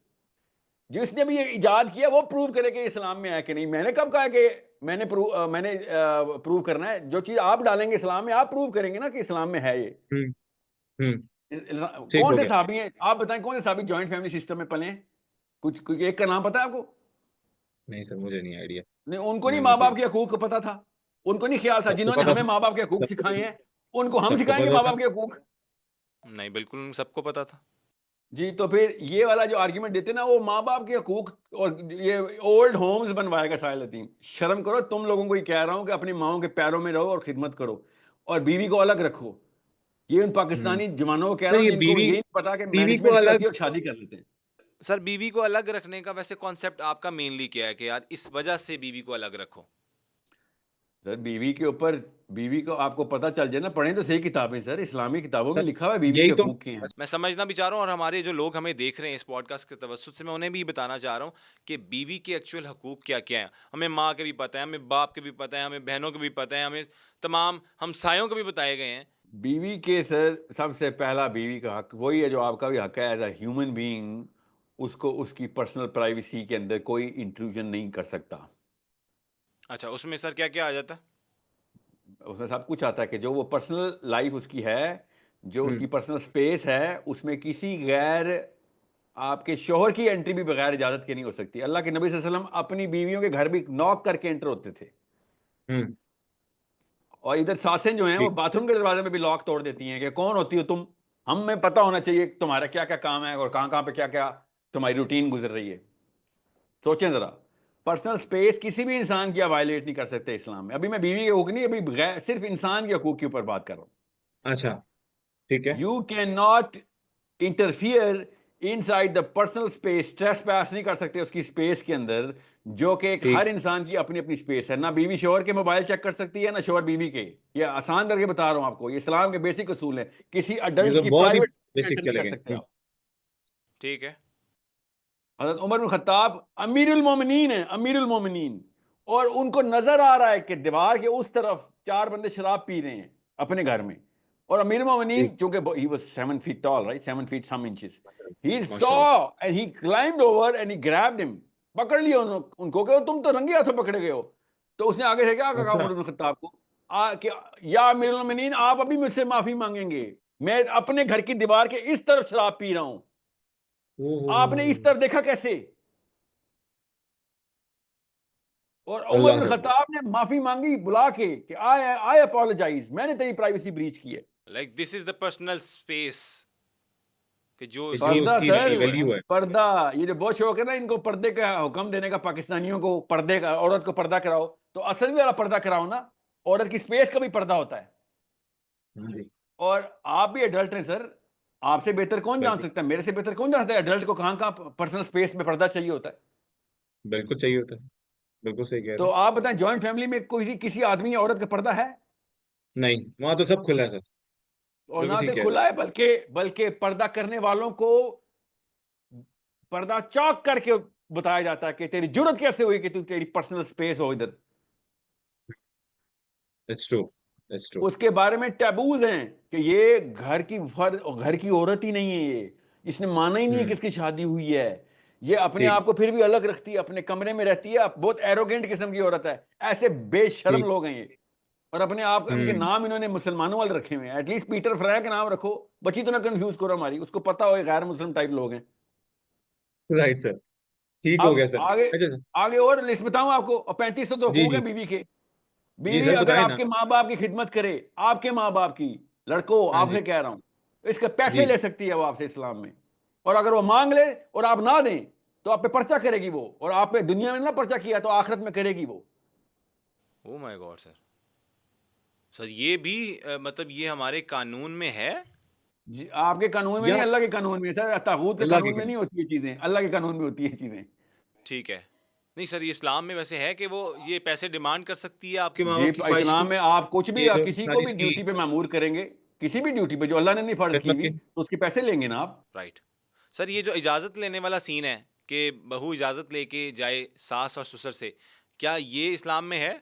जिसने भी ये इजाद किया वो प्रूव करे कि इस्लाम में है कि नहीं। मैंने कब कहा कि मैंने प्रूव करना है? जो चीज आप डालेंगे इस्लाम में, आप प्रूव करेंगे ना कि इस्लाम में है ये। हम्म। हम्म। ठीक कौन हो से गया। साहबी हैं आप बताएं, कौन से साहबी जॉइंट फैमिली सिस्टम में पले हैं? कुछ एक का नाम पता है आपको? नहीं सर मुझे नहीं आइडिया। नहीं, उनको नहीं नहीं माँ मुझे। बाप के हकूक पता था, उनको नहीं ख्याल था। सबको जिन्होंने पता हमें था। माँ बाप के हकूक सबको सिखाए हैं उनको हम सबको सिखाएंगे पता माँ था। बाप के हकूक। नहीं बिल्कुल सबको पता था। जी, तो फिर ये वाला जो आर्ग्यूमेंट देते ना, वो माँ बाप के हकूक और ये ओल्ड होम्स बनवाएगा साहिल अतीम। शर्म करो, तुम लोगों को ही कह रहा हूं कि अपनी माओ के पैरों में रहो और खिदमत करो और बीवी को अलग रखो। ये उन हम्म। पाकिस्तानी जवानों को कह सर रहा हूं ये जिनको बीवी यही नहीं पता कि बीवी को मैनेजमेंट क्या होती अलग। है और शादी कर लेते हैं। सर बीवी को अलग रखने का वैसे कॉन्सेप्ट आपका मेनली क्या है कि यार इस वजह से बीवी को अलग रखो? सर बीवी के ऊपर, बीवी को आपको पता चल जाए ना, पढ़ें तो सही किताबें सर, इस्लामी किताबों में सर लिखा हुआ है बीवी के यही तो। हकूक क्या हैं। मैं समझना भी चाह रहा हूँ और हमारे जो लोग हमें देख रहे हैं इस पॉडकास्ट के तवज्जुद से मैं उन्हें भी बताना चाह रहा हूँ कि बीवी के एक्चुअल हकूक क्या क्या हैं। हमें माँ के भी पता है, हमें बाप के भी पता है, हमें बहनों के भी पता है, हमें तमाम हमसायों के भी बताए गए हैं। बीवी के सर सबसे पहला बीवी का हक वही है जो आपका भी हक है एज अ ह्यूमन बीइंग। उसको उसकी पर्सनल प्राइवेसी के अंदर कोई इंट्रूजन नहीं कर सकता। अच्छा उसमें सर क्या क्या आ जाता है? उसमें सब कुछ आता है कि जो वो पर्सनल लाइफ उसकी है, जो उसकी हम्म। पर्सनल स्पेस है, उसमें किसी गैर आपके शोहर की एंट्री भी बगैर इजाजत के नहीं हो सकती। अल्लाह के नबी सल्लल्लाहु अलैहि वसल्लम अपनी बीवियों के घर भी नॉक करके एंटर होते थे। हम्म। और इधर सासें जो हैं वो ठीक। बाथरूम के दरवाजे में भी लॉक तोड़ देती हैं कि कौन होती हो तुम, हमें पता होना चाहिए तुम्हारा क्या क्या काम है और कहाँ कहाँ पे क्या क्या तुम्हारी रूटीन गुजर रही है। सोचें जरा, पर्सनल स्पेस किसी भी इंसान की आप वायलेट नहीं कर सकते इस्लाम में। अभी मैं बीवी के हकूक नहीं, अभी सिर्फ इंसान के हकूक के ऊपर बात कर रहा हूँ। अच्छा। ठीक है। You can not interfere inside the personal space, stress pass नहीं कर सकते उसकी स्पेस के अंदर, जो कि एक ठीक। हर इंसान की अपनी अपनी स्पेस है। ना बीवी शोहर के मोबाइल चेक कर सकती है, ना शोहर बीवी के। ये आसान करके बता रहा हूं आपको, ये इस्लाम के बेसिक असूल है। किसी ये अडल्ट तो की बहुत ही प्राइवेट बेसिक एंटर नहीं चले कर गए। सकते आप। ठीक है। हजरत उमर बिन खत्ताब अमीरुल मोमिनीन है, अमीरुल मोमिनीन, और उनको नजर आ रहा है कि दीवार के उस तरफ चार बंदे शराब पी रहे हैं अपने घर में। और अमीरुल मोमिनीन, ठीक। क्योंकि he was 7 feet tall, right, 7 feet some inches, he saw माशाल्लाह। And he climbed over and he grabbed him, पकड़ लिया उनको कि तुम तो रंगे हाथों पकड़े गए हो। तो उसने आगे से क्या कहा अच्छा। उमर बिन खत्ताब को, कि या अमीरुल मोमिनीन, आप अभी मुझसे माफी मांगेंगे, मैं अपने घर की दीवार के इस तरफ शराब पी रहा हूं, ओ आपने इस तरफ देखा कैसे? और उमर अल्लाह बिन से। खत्ताब ने माफी मांगी बुला के कि आई आई अपोलोजाइज, मैंने तेरी प्राइवेसी ब्रीच की है। Like this is the personal space कि जो कि उसकी जो पर्दा उसकी वैल्यू सर, है। वैल्यू है। पर्दा। ये जो बहुत शौक है ना इनको पर्दे का हुक्म देने का, पाकिस्तानियों को पर्दे का, औरत को पर्दा कराओ, तो असल भी वाला पर्दा कराओ ना। औरत की स्पेस का भी पर्दा होता है। हाँ जी। और आप भी अडल्ट हैं सर, आपसे बेहतर कौन जान बिल्कुल। सकता है, मेरे से बेहतर कौन जान सकता है अडल्ट को कहाँ कहाँ पर्सनल स्पेस में पर्दा चाहिए होता है। बिल्कुल चाहिए होता है। बिल्कुल सही कह रहे तो हैं। आप बताएं, जॉइंट फैमिली में कोई किसी आदमी या औरत का पर्दा है? नहीं, वहां तो सब खुला है सर। और बिल्कुल ना ठीक तो कह रहे खुला है, बल्कि बल्कि पर्दा करने वालों को पर्दा चौक करके बताया जाता है कि तेरी जरूरत कैसे हुई कि तू, तेरी पर्सनल स्पेस हो इधर। हो। It's true. It's true. उसके बारे में टैबूज हैं कि ये घर की फर्द, घर की औरत ही नहीं है ये, इसने माना ही नहीं है कि हम्म। इसकी शादी हुई है। ये अपने ठीक। आप को फिर भी अलग रखती है, अपने कमरे में रहती है, बहुत एरोगेंट किस्म की औरत है। ऐसे बेशर्म ठीक। लोग हैं ये। और अपने आप, उनके हम्म। नाम इन्होंने मुसलमानों वाले रखे हुए हैं। एटलीस्ट पीटर फ्राय का नाम रखो, बच्ची तो ना कंफ्यूज करो हमारी, उसको पता हो ये गैर मुस्लिम टाइप लोग हैं। Right sir. ठीक हो अब गया सर। आगे, अच्छा सर। आगे और लिस्ट बताऊं आपको, और 3500 तो जी हकूक जी। हैं बीवी के। जी बीवी सर, अगर बताए ना। आपके माँ बाप की खिदमत करे, आपके माँ बाप की, लड़कों हाँ जी। आपसे कह रहा हूं, इसके पैसे जी। ले सकती है वो आपसे इस्लाम में। और अगर वो मांग ले और आप ना दें, तो आप पे पर्चा करेगी वो, और आप पे दुनिया में ना पर्चा किया तो आखिरत में करेगी वो। Oh my God sir. Sir ये भी मतलब ये हमारे कानून में है। जी, आपके कानून में नहीं, या अल्लाह के कानून में सर। तागूत के अल्लाह के कानून में कर। नहीं होती ये चीजें, अल्लाह के कानून में होती है चीजें। ठीक है। नहीं सर, ये इस्लाम में वैसे है कि वो ये पैसे डिमांड कर सकती है आपके माँ जी, बाप की ख्वाहिश इस्लाम की। में आप कुछ भी, ये जो किसी को सारी भी इसकी ड्यूटी पे मामूर करेंगे, किसी भी ड्यूटी पे जो अल्लाह ने नहीं फर्ज की खिदमत हुई, की। तो उसके पैसे लेंगे ना आप। राइट। सर ये जो इजाज़त लेने वाला सीन है कि बहू इजाज़त लेके जाए सास और ससुर से, क्या ये इस्लाम में है?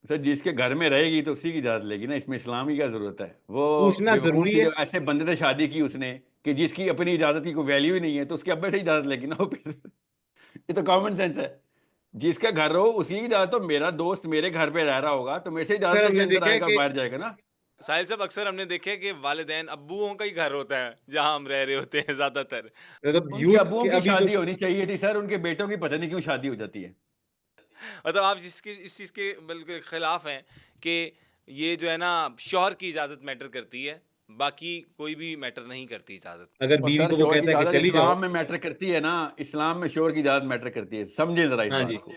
सर जिसके घर में रहेगी तो उसी की इजाजत लेगी ना, इसमें इस्लाम की क्या जरूरत है? वो पूछना बेवकूफ जरूरी सी है। जो ऐसे बंदे से शादी की उसने कि जिसकी अपनी इजाजत की कोई वैल्यू ही नहीं है, तो उसके अब्बे से इजाजत लेगी ना वो फिर। ये तो कॉमन सेंस है। जिसका घर हो उसकी इजाजत। तो मेरा दोस्त मेरे घर पे रह रहा होगा तो मेरे से इजाजत सर लेके हमने अंदर देखा है आएगा और कि बाहर जाएगा ना। साहिल साहब, अक्सर हमने देखे कि वालिदैन अब्बुओं का ही घर होता है जहां हम रह रहे होते हैं ज़्यादातर। मतलब उनके यूथ अब्बुओं के की अभी तो। शादी होनी चाहिए थी सर, उनके बेटों की पता नहीं क्यों शादी हो जाती है। मतलब आप जिसके इस चीज़ के बिल्कुल खिलाफ हैं कि ये जो है ना, शौहर की इजाज़त मैटर करती है, बाकी कोई भी मैटर नहीं करती इजाज़त। अगर और बीवी सर को वो शोर की कहता है कि इजाजत चली जाओ। इस्लाम में मैटर करती है ना, इस्लाम में शोर की इजाजत मैटर करती है, समझे जरा इस हाँ बात जी। को।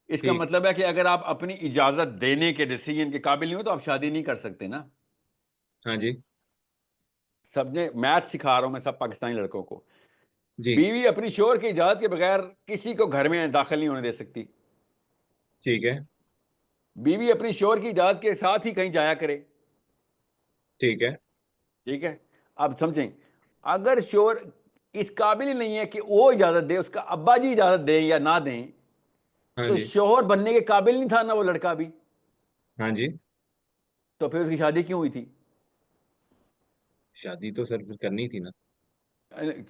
इसका ठीक। मतलब है कि अगर आप अपनी इजाजत देने के डिसीजन के काबिल नहीं हो तो आप शादी नहीं कर सकते ना। हाँ जी। सबने मैथ सिखा रहा हूं मैं सब पाकिस्तानी लड़कों को। जी। बीवी अपनी शोर की इजाजत के बगैर किसी को घर में दाखिल नहीं होने दे सकती। ठीक है। बीवी अपनी शोर की इजाजत के साथ ही कहीं जाया करे। ठीक है। ठीक है, अब समझें, अगर शोर इस काबिल ही नहीं है कि वो इजाजत दे, उसका अब्बा जी इजाजत दें या ना दें, हाँ तो जी। शोहर बनने के काबिल नहीं था ना वो लड़का भी, हाँ जी। तो फिर उसकी शादी क्यों हुई थी? शादी तो सर फिर करनी थी ना।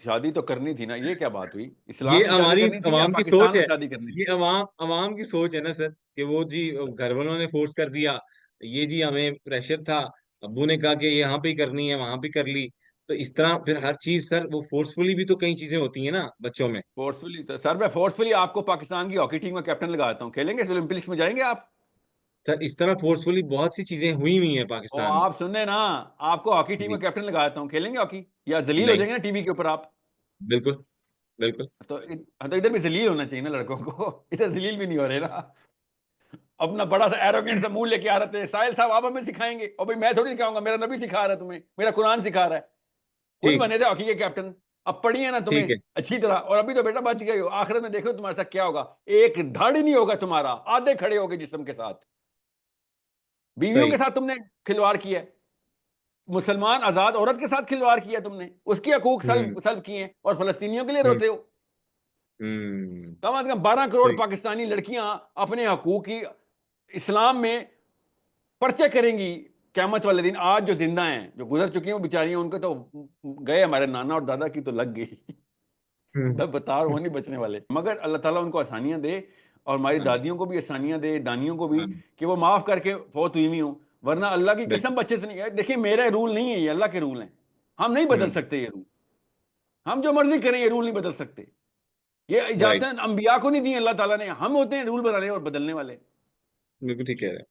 शादी तो करनी थी ना, ये क्या बात हुई? ये इस्लाम में शादी हमारी करनी थी या अवाम की सोच पाकिस्तान है। में शादी करनी ये थी? अवाम अवाम की सोच है ना सर, कि वो जी घर वालों ने फोर्स कर दिया। ये जी हमें प्रेशर था। अब्बू ने कहा कि यहाँ पे ही करनी है, वहां पे कर ली। तो इस तरह फिर हर चीज सर, वो फोर्सफुली भी तो कई चीजें होती है ना बच्चों में। फोर्सफुली तो सर, मैं फोर्सफुली आपको पाकिस्तान की हॉकी टीम का कैप्टन लगाता हूँ, खेलेंगे ओलंपिक्स में, जाएंगे आप? सर इस तरह फोर्सफुली बहुत सी चीजें हुई हैं और पाकिस्तान में। आप सुनने ना, आपको हॉकी टीम का जी। कैप्टन लगाता हूँ, खेलेंगे हॉकी? या जलील हो नहीं। जाएंगे ना टीवी के ऊपर आप? बिल्कुल। बिल्कुल। तो इधर भी जलील होना चाहिए ना लड़कों को। इधर जलील भी नहीं हो रहे ना। अपना बड़ा सा एरोगेंट सा मुंह लेके आ रहे थे, साहिल साहब आप हमें सिखाएंगे, और भाई मैं थोड़ी सिखाऊंगा, मेरा नबी सिखा रहा है तुम्हें, मेरा कुरान सिखा रहा है। खुद ठीक। बने थे हॉकी के कैप्टन। अब पढ़िए ना तुम्हें ठीक है। अच्छी तरह, और अभी तो बेटा बच गए हो, आखिरत में देखो तुम्हारे साथ क्या होगा। एक धड़ ही नहीं होगा तुम्हारा, आधे खड़े होगे जिस्म के साथ। बीवियों के सही। साथ तुमने खिलवाड़ किया है, मुसलमान आजाद औरत के साथ खिलवाड़ किया तुमने, उसकी हकूक हम्म। सल्ब सल्ब किए हैं, और फलस्तीनियों के लिए हम्म। रोते हो। हम्म। कम से कम 12 करोड़ सही। पाकिस्तानी लड़कियां अपने हकूक की इस्लाम में पर्चे करेंगी क्यामत वाले दिन। आज जो जिंदा हैं, जो गुजर चुकी हैं वो बेचारियां, उनको तो गए, हमारे नाना और दादा की तो लग गई। हम्म। तब बता रहा, वो नहीं बचने वाले। मगर अल्लाह ताला उनको आसानियां दे, और हमारी हाँ जी। दादियों को भी आसानियां दे, दानियों को भी, हाँ। कि वो माफ करके फौत हुई हुई हो। वरना अल्लाह की बिल्कुल। कसम बचत नहीं है। देखिए मेरा रूल नहीं है, ये अल्लाह के रूल हैं। हम नहीं बदल हम्म। सकते ये रूल। हम जो मर्जी करें ये रूल नहीं बदल सकते। ये राइट। इजाजत अंबिया को नहीं दी अल्लाह ताला ने, हम होते हैं रूल बनाने और बदलने वाले। बिल्कुल ठीक कह रहे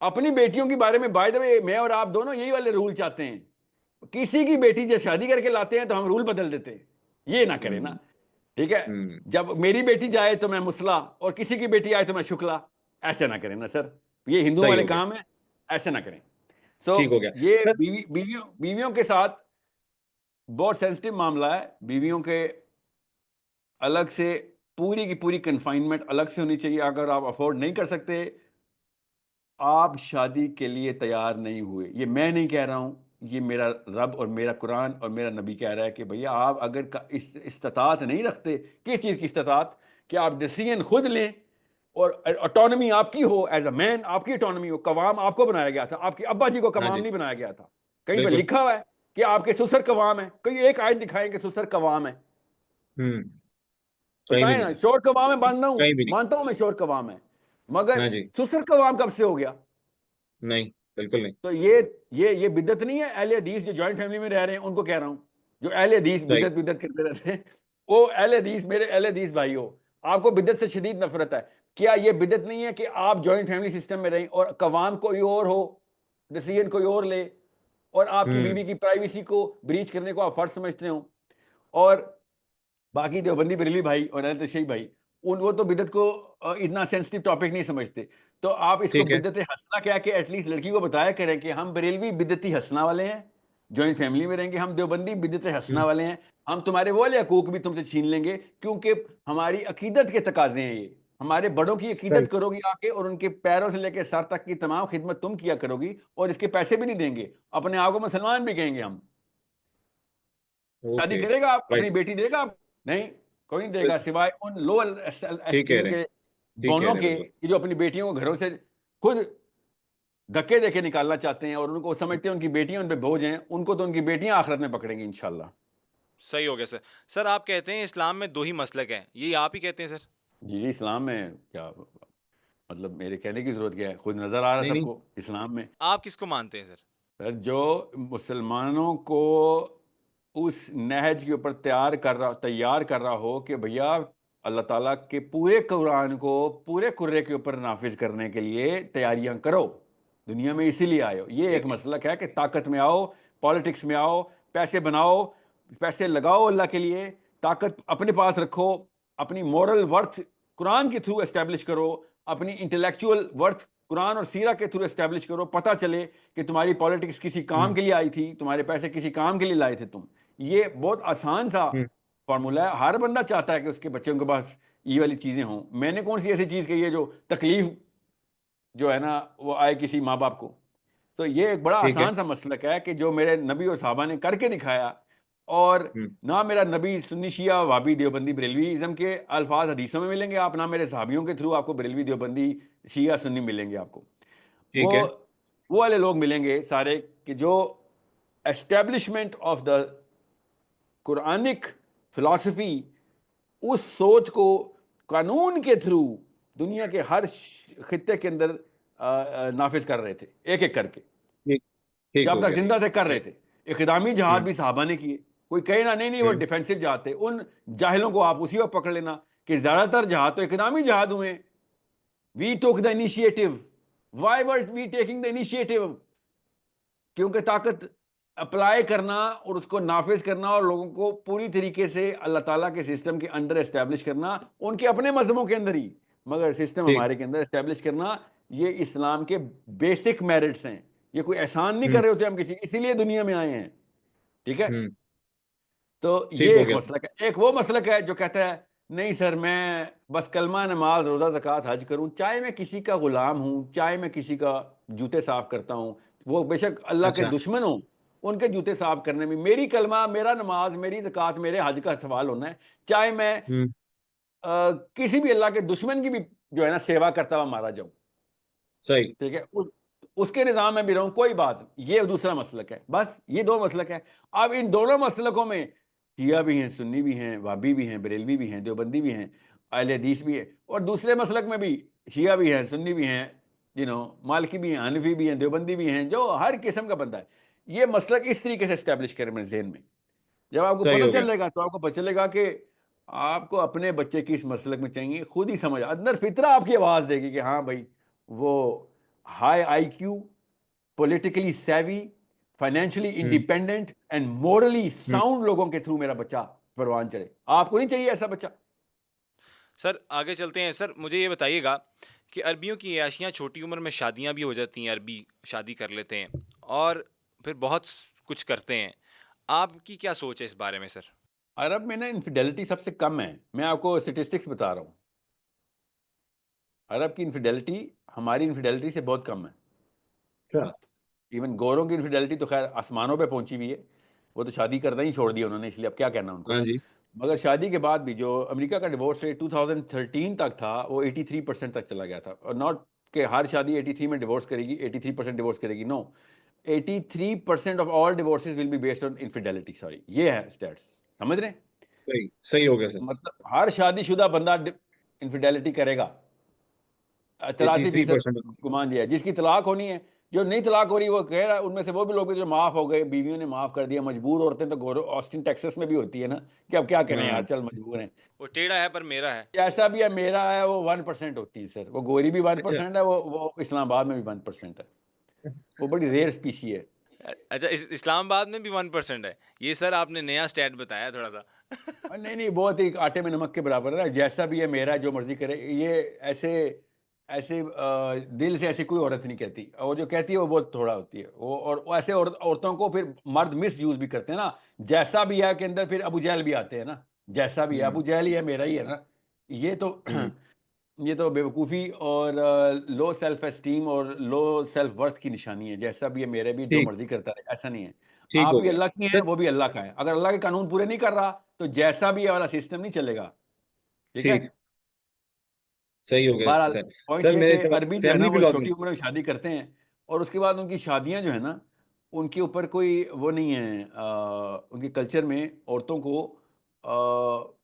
अपनी बेटियों के बारे में बाय द वे, मैं और आप दोनों यही वाले रूल चाहते हैं। किसी की बेटी जब शादी करके लाते हैं तो हम रूल बदल देते हैं। ये ना हैं। करें ना। ठीक है? हम्म। जब मेरी बेटी जाए तो मैं मुसला, और किसी की बेटी आए तो मैं शुक्ला। ऐसे ना करें ना सर, ये हिंदुओं सही वाले हो गया। काम है। ऐसे ना करें। सो ठीक हो गया ये सर। बीवियों के साथ बहुत सेंसिटिव मामला है। बीवियों के अलग से पूरी की पूरी कन्फाइनमेंट अलग से होनी चाहिए। अगर आप अफोर्ड नहीं कर सकते, आप शादी के लिए तैयार नहीं हुए, ये मैं नहीं कह रहा हूं, ये मेरा रब और मेरा कुरान और मेरा नबी कह रहा है कि भैया आप अगर इस्तात नहीं रखते, किस चीज़ की इस्तात, कि आप डिसीजन खुद लें, और ऑटोनॉमी आपकी हो, एज अ मैन आपकी ऑटोनॉमी हो। कवाम आपको बनाया गया था, आपके अब्बा जी को हाँ कवाम जी। नहीं बनाया गया था। कहीं पर बिल्कुल। लिखा हुआ है कि आपके ससुर कवाम है? कोई एक आयत दिखाएं कि ससुर कवाम है? हम्म। कहीं भी बताएं नहीं ना। सर। शोर कवाम है, कहीं भी नहीं। मानता हूं मैं शोर कवाम है, मगर हाँ जी। ससुर कवाम कब से हो गया? नहीं। बिल्कुल नहीं। तो ये बिदत नहीं है। अहले हदीस जो जॉइंट फैमिली में रह रहे हैं उनको कह रहा हूं, जो अहले हदीस सही। बिदत बिदत करते रहते हैं। वो अहले हदीस, मेरे अहले हदीस भाई हो, आपको बिदत से शदीद नफरत है। क्या ये बिदत नहीं है कि आप जॉइंट फैमिली सिस्टम में रहें और कवाम कोई और हो, डिसीजन कोई और ले, और आपकी हम्म। बीवी की प्राइवेसी को ब्रीच करने को आप फर्ज समझते हो? और बाकी देवबंदी बरेली भाई और अहले तशय्युई भाई, उन वो तो बिदत को इतना सेंसिटिव टॉपिक नहीं समझते। तो आप इसको ठीक है। बिदत हंसना क्या, कि एटलीस्ट लड़की को बताया करें कि हम बरेलवी बिदती हंसना वाले हैं, जॉइंट फैमिली में रहेंगे, हम देवबंदी बिदत हंसना हम्म। वाले हैं। हम तुम्हारे वो वाले हकूक भी तुमसे छीन लेंगे, क्योंकि हमारी अकीदत के तकाजे हैं ये। हमारे बड़ों की सही। अकीदत करोगी आके, और उनके पैरों से लेकर सर तक की तमाम खिदमत तुम किया करोगी, और इसके पैसे भी नहीं देंगे। अपने आप को मुसलमान भी कहेंगे हम। शादी ओके। करेगा आप? अपनी राइट। बेटी देगा आप? नहीं, कोई नहीं देगा, सिवाय उन लो ठीक कह एस्टीम रहे हैं। के ठीक कह गौनों रहे हैं के, बिल्कुल। कि जो अपनी बेटियों को घरों से खुद धक्के देके निकालना चाहते हैं, और उनको समझते हैं उनकी बेटियां उन पे बोझ हैं। उनको तो उनकी बेटियां आखिरत में पकड़ेंगी इंशाल्लाह। सही हो गया सर। सर आप कहते हैं इस्लाम में दो ही मसलक हैं, यही आप ही कहते हैं सर? जी जी, इस्लाम में क्या मतलब, मेरे कहने की जरूरत क्या है, खुद नजर आ रहा है नहीं नहीं। सबको इस्लाम में। आप किसको मानते हैं सर? सर, जो मुसलमानों को उस नहज के ऊपर तैयार कर रहा हो कि भैया अल्लाह ताला के पूरे कुरान को पूरे कुर्रे के ऊपर नाफिज करने के लिए तैयारियां करो, दुनिया में इसीलिए आए हो। ये एक ठीक है। मसलक है कि ताकत में आओ, पॉलिटिक्स में आओ, पैसे बनाओ, पैसे लगाओ अल्लाह के लिए, ताकत अपने पास रखो, अपनी मॉरल वर्थ कुरान के थ्रू एस्टेब्लिश करो, अपनी इंटेलेक्चुअल वर्थ कुरान और सीरा के थ्रू एस्टेब्लिश करो। पता चले कि तुम्हारी पॉलिटिक्स किसी काम हम्म। के लिए आई थी, तुम्हारे पैसे किसी काम के लिए लाए थे तुम। ये बहुत आसान सा हम्म। फॉर्मूला है। हर बंदा चाहता है कि उसके बच्चों के पास ये वाली चीजें हों। मैंने कौन सी ऐसी चीज कही है जो तकलीफ जो है ना वो आए किसी माँ बाप को? तो ये एक बड़ा ठीक है। आसान सा मसलक है कि जो मेरे नबी और साहबा ने करके दिखाया। और हम्म। ना मेरा नबी सुन्नी शिया वाबी देवबंदी बरेलवी इज़म के अल्फाज हदीसों में मिलेंगे आप, ना मेरे साहबियों के थ्रू आपको बरेलवी देवबंदी शिया सुन्नी मिलेंगे आपको। वो ठीक है। वो वाले लोग मिलेंगे सारे कि जो establishment of the Quranic philosophy, उस सोच को कानून के थ्रू दुनिया के हर खित्ते के अंदर नाफिज कर रहे थे, एक एक करके। ठीक। ठीक जब हो तक गया। जिंदा थे कर रहे थे। इक़दामी जहाज भी सहाबा ने किए। कोई कहे ना नहीं नहीं वो हम्म, डिफेंसिव जहाज थे, उन जाहिलों को आप उसी वक्त पकड़ लेना कि ज्यादातर जहाज तो इक़दामी जहाज हुए। We took the initiative, why were we taking the initiative? क्योंकि ताकत अप्लाई करना और उसको नाफिज करना और लोगों को पूरी तरीके से अल्लाह ताला के सिस्टम के अंदर एस्टेब्लिश करना, उनके अपने मजहबों के अंदर ही, मगर सिस्टम ठीक। हमारे के अंदर एस्टेब्लिश करना, ये इस्लाम के बेसिक मेरिट्स हैं। ये कोई एहसान नहीं हम्म, कर रहे होते हम किसी, इसीलिए दुनिया में आए हैं। ठीक है। हम्म, तो ठीक ये हो एक गया सर। मसलक है। एक वो मसलक है जो कहता है नहीं सर मैं बस कलमा नमाज रोज़ा ज़कात हज करूं, चाहे मैं किसी का गुलाम हूं, चाहे मैं किसी का जूते साफ करता हूं, वो बेशक अल्लाह के अच्छा। दुश्मन हो, उनके जूते साफ करने में मेरी कलमा, मेरा नमाज, मेरी ज़कात, मेरे हज का सवाल होना है। चाहे मैं हम्म, किसी भी अल्लाह के दुश्मन की भी जो है ना सेवा करता हुआ मारा जाऊं। सही। ठीक है। उसके निज़ाम में भी रहूं, कोई बात नहीं। ये दूसरा मसलक है। बस ये दो मसलक है। अब इन दोनों मसलकों में शिया भी हैं, सुन्नी भी हैं, वाबी भी हैं, बरेलवी भी हैं, देवबंदी भी हैं, अहले हदीस भी है, और दूसरे मसलक में भी शिया भी हैं, सुन्नी भी हैं, मालिकी भी हैं, हनफी भी हैं, देवबंदी भी हैं, जो हर किस्म का बंदा है। ये मसलक इस तरीके से इस्टेब्लिश करें मेरे जहन में। जब आपको सही पता हो गया। चलेगा तो आपको पता चलेगा कि आपको अपने बच्चे की इस मसलक में चाहिए, खुद ही समझ अंदर फितरा आपकी आवाज देगी कि हाँ भाई वो high IQ, politically savvy, financially hmm, independent and morally hmm, sound लोगों के थ्रू मेरा बच्चा परवान चढ़े। आपको नहीं चाहिए ऐसा बच्चा। सर आगे चलते हैं। सर मुझे ये बताइएगा कि अरबियों की अयाशियाँ छोटी उम्र में शादियाँ भी हो जाती हैं, अरबी शादी कर लेते हैं और फिर बहुत कुछ करते हैं। आपकी क्या सोच है इस बारे में सर? अरब में ना इनफिडेलिटी सबसे कम है। मैं आपको स्टेटिस्टिक्स बता रहा हूँ। अरब की इनफिडेलिटी हमारी इनफिडेलिटी से बहुत कम है। अच्छा। इवन गोरों की इनफिडेलिटी तो खैर आसमानों पे पहुंची हुई है। वो तो शादी करना ही छोड़ दिया उन्होंने, इसलिए अब क्या कहना उनको। हाँ जी। मगर शादी के बाद भी जो अमेरिका का डिवोर्स रेट 2013 तक था वो 83% तक चला गया था। और नॉट कि हर शादी 83 में डिवोर्स करेगी, 83% डिवोर्स करेगी, no. 83% of all divorces will be based on infidelity. Sorry, ये है स्टैट्स। समझ रहे हैं? सही सही हो गया सर। मतलब हर शादीशुदा बंदा इनफिडेलिटी करेगा। एटी 83% 3%। गुमान दिया है। जिसकी तलाक होनी है, जो नहीं तलाक हो रही, वो कह रहा है उनमें से वो भी लोग हैं जो माफ हो गए, बीवियों ने माफ कर दिया। मजबूर औरतें तो ऑस्टिन टेक्सास में भी होती है ना, कि अब क्या करें यार, हाँ। चल मजबूर हैं। वो टेढ़ा है पर मेरा है। जैसा भी है मेरा है, वो 1% होती है सर। वो गोरी भी वन अच्छा। परसेंट है, वो इस्लामाबाद में भी 1% है। वो बड़ी रेयर स्पीशी है। अच्छा, इस्लामाबाद में भी 1% है? ये सर आपने नया स्टैट बताया थोड़ा सा। नहीं नहीं, बहुत ही आटे में नमक के बराबर है ना। जैसा भी है मेरा, जो मर्जी करे। ये ऐसे ऐसे दिल से ऐसी कोई औरत नहीं कहती, और जो कहती है वो बहुत थोड़ा होती है वो। और वो ऐसे औरतों को फिर मर्द मिस यूज भी करते हैं ना। जैसा भी है के अंदर फिर अबू जहल भी आते हैं ना। जैसा भी है हम्म, अबू जहल ही है, मेरा ही है ना। ये तो हम्म, ये तो बेवकूफ़ी और लो सेल्फ एस्टीम और लो सेल्फ वर्थ की निशानी है। जैसा भी है मेरे भी, जो ठीक। मर्जी करता है, ऐसा नहीं है। ठीक आप हो भी गया अल्लाह की हैं, सर। वो भी अल्लाह का है। अगर अल्लाह के कानून पूरे नहीं कर रहा तो जैसा भी है वाला सिस्टम नहीं चलेगा। ठीक है। ठीक। सही हो गया बहरहाल सर। पॉइंट सर ये मेरे कि सवाल अरबी जो है ना फैमिली वो छोटी ब्लॉगिंग। उम्र में शादी करते हैं, और उसके बाद उनकी शादियां जो है ना, उनके ऊपर कोई वो नहीं है। उनके कल्चर में औरतों को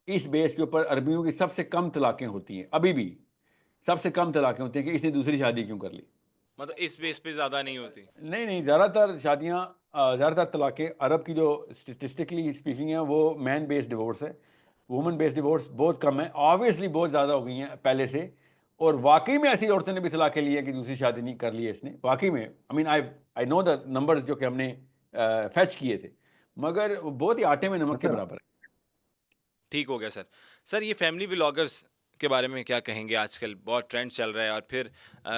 इस बेस के ऊपर अरबियों की सबसे कम तलाकें होती हैं अभी भी। सबसे कम तलाकें होती हैं कि इसने दूसरी शादी क्यों कर ली। मतलब इस बेस पे ज़्यादा नहीं होती? नहीं नहीं, ज़्यादातर शादियाँ, ज़्यादातर तलाक़ें अरब की जो स्टेटिस्टिकली स्पीकिंग है वो मैन बेस्ड डिवोर्स है। वुमन बेस्ड डिवोर्स बहुत कम है। ऑब्वियसली बहुत ज़्यादा हो गई हैं पहले से। और वाकई में ऐसी औरतों ने भी तलाक़ें ली है कि दूसरी शादी नहीं कर ली है इसने, वाकई में। I mean I know the numbers जो कि हमने फैच किए थे। मगर वो बहुत ही आटे में नमक के अच्छा। बराबर है। ठीक हो गया सर। सर ये फैमिली व्लॉगर्स के बारे में क्या कहेंगे? आजकल बहुत ट्रेंड चल रहा है, और फिर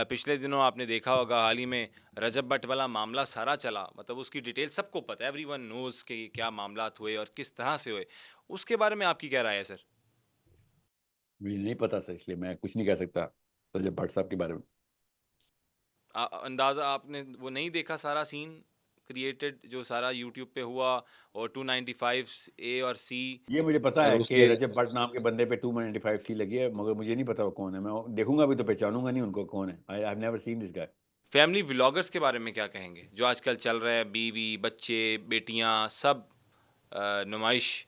पिछले दिनों आपने देखा होगा हाल ही में रजब भट्ट वाला मामला सारा चला, मतलब उसकी डिटेल सबको पता है, एवरीवन नोज़ कि क्या मामलात हुए और किस तरह से हुए। उसके बारे में आपकी क्या राय है सर? मुझे नहीं पता सर, इसलिए मैं कुछ नहीं कह सकता रजब भट्ट साहब के बारे में। अंदाज़ा आपने वो नहीं देखा सारा सीन क्रिएटेड जो सारा यूट्यूब पे हुआ, और 295 ए और सी? ये मुझे पता और है कि उसके रजब भट्ट नाम के बंदे पे 295 सी लगी है, मगर मुझे नहीं पता वो कौन है। मैं देखूंगा भी तो पहचानूंगा नहीं उनको कौन है। I have never seen this guy. Family vloggers के बारे में क्या कहेंगे जो आजकल चल रहा है? बीवी बच्चे बेटियां सब नुमाइश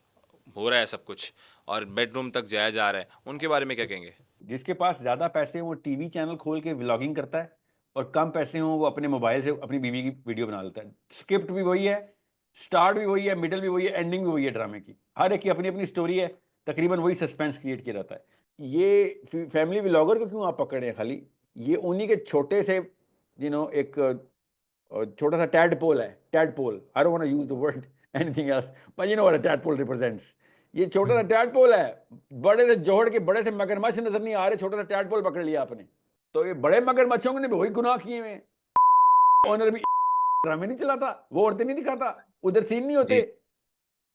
हो रहा है सब कुछ, और बेडरूम तक जाया जा रहा है, उनके बारे में क्या कहेंगे? जिसके पास ज़्यादा पैसे हैं वो टीवी चैनल खोल के व्लॉगिंग करता है, और कम पैसे हों वो अपने मोबाइल से अपनी बीवी की वीडियो बना लेता है। स्क्रिप्ट भी वही है, स्टार्ट भी वही है, मिडल भी वही है, एंडिंग भी वही है ड्रामे की। हर एक की अपनी अपनी स्टोरी है, तकरीबन वही सस्पेंस क्रिएट किया जाता है। ये फैमिली व्लॉगर को क्यों आप पकड़े हैं खाली? ये उन्हीं के छोटे से एक छोटा सा टैडपोल है, tadpole, I don't want to use the word anything else, but you know what a tadpole represents. ये छोटा सा टैडपोल है, बड़े से जोड़ के बड़े से मगरमच्छ नजर नहीं आ रहे, छोटा सा टैडपोल पकड़ लिया आपने। तो ये बड़े मगरमच्छों ने भी वही गुनाह किए हुए हैं। ओनर भी ड्रामे नहीं चलाता, वो औरतें नहीं दिखाता, उधर सीन नहीं होते,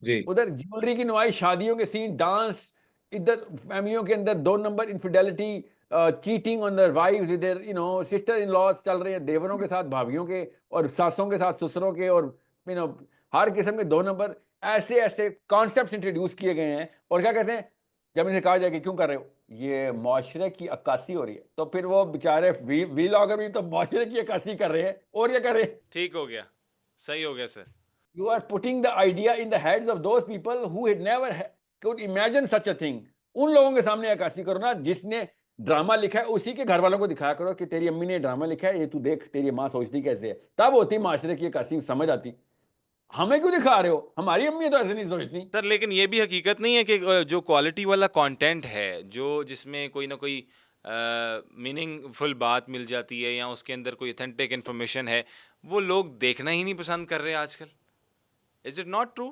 जी जी उधर ज्वेलरी की नुमाइश, शादियों के सीन, डांस, इधर फैमिलियों के अंदर 2 number infidelity, cheating on their wives, इधर सिस्टर इन लॉज चल रहे हैं, देवरों के साथ भाभियों के, और सासों के साथ ससुरों के, और यू नो हर किस्म के 2 नंबर। ऐसे ऐसे कॉन्सेप्ट इंट्रोड्यूस किए गए हैं। और क्या कहते हैं, जब इनसे कहा जाए कि क्यों कर रहे हो, ये मुआशरे की अक्कासी हो रही है, तो फिर वो बेचारे वीलॉगर भी तो मुआशरे की अक्कासी कर रहे हैं, और क्या कर रहे हैं? ठीक हो गया, सही हो गया sir. You are putting the idea in the heads of those people who had never could imagine such a thing. उन लोगों के सामने अक्कासी करो ना, जिसने ड्रामा लिखा है उसी के घर वालों को दिखाया करो कि तेरी अम्मी ने ड्रामा लिखा है, ये तू देख तेरी माँ सोचती कैसे है, तब होती माशरे की अक्कासी, समझ आती। हमें क्यों दिखा रहे हो? हमारी अम्मी तो ऐसे नहीं सोचती। सर लेकिन ये भी हकीकत नहीं है कि जो क्वालिटी वाला कंटेंट है, जो जिसमें कोई ना कोई मीनिंगफुल बात मिल जाती है या उसके अंदर कोई ऑथेंटिक इन्फॉर्मेशन है, वो लोग देखना ही नहीं पसंद कर रहे आजकल। इज इट नॉट ट्रू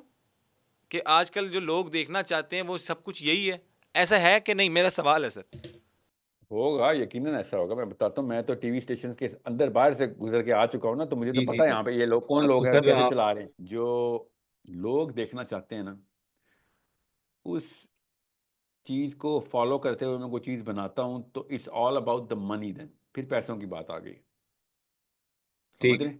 कि आजकल जो लोग देखना चाहते हैं वो सब कुछ यही है? ऐसा है कि नहीं, मेरा सवाल है सर। होगा, यकीनन ऐसा होगा। मैं बताता हूँ, मैं तो टीवी स्टेशन के अंदर बाहर से गुजर के आ चुका हूँ ना, तो मुझे तो जी जी पता है सर। यहाँ पे ये लोग कौन तो लोग हैं और सर कैसे आप चला रहे हैं। जो लोग देखना चाहते हैं ना, उस चीज को फॉलो करते हुए मैं कोई चीज बनाता हूं, तो it's all about the money. Then फिर पैसों की बात आ गई, समझ ठीक है। रहे?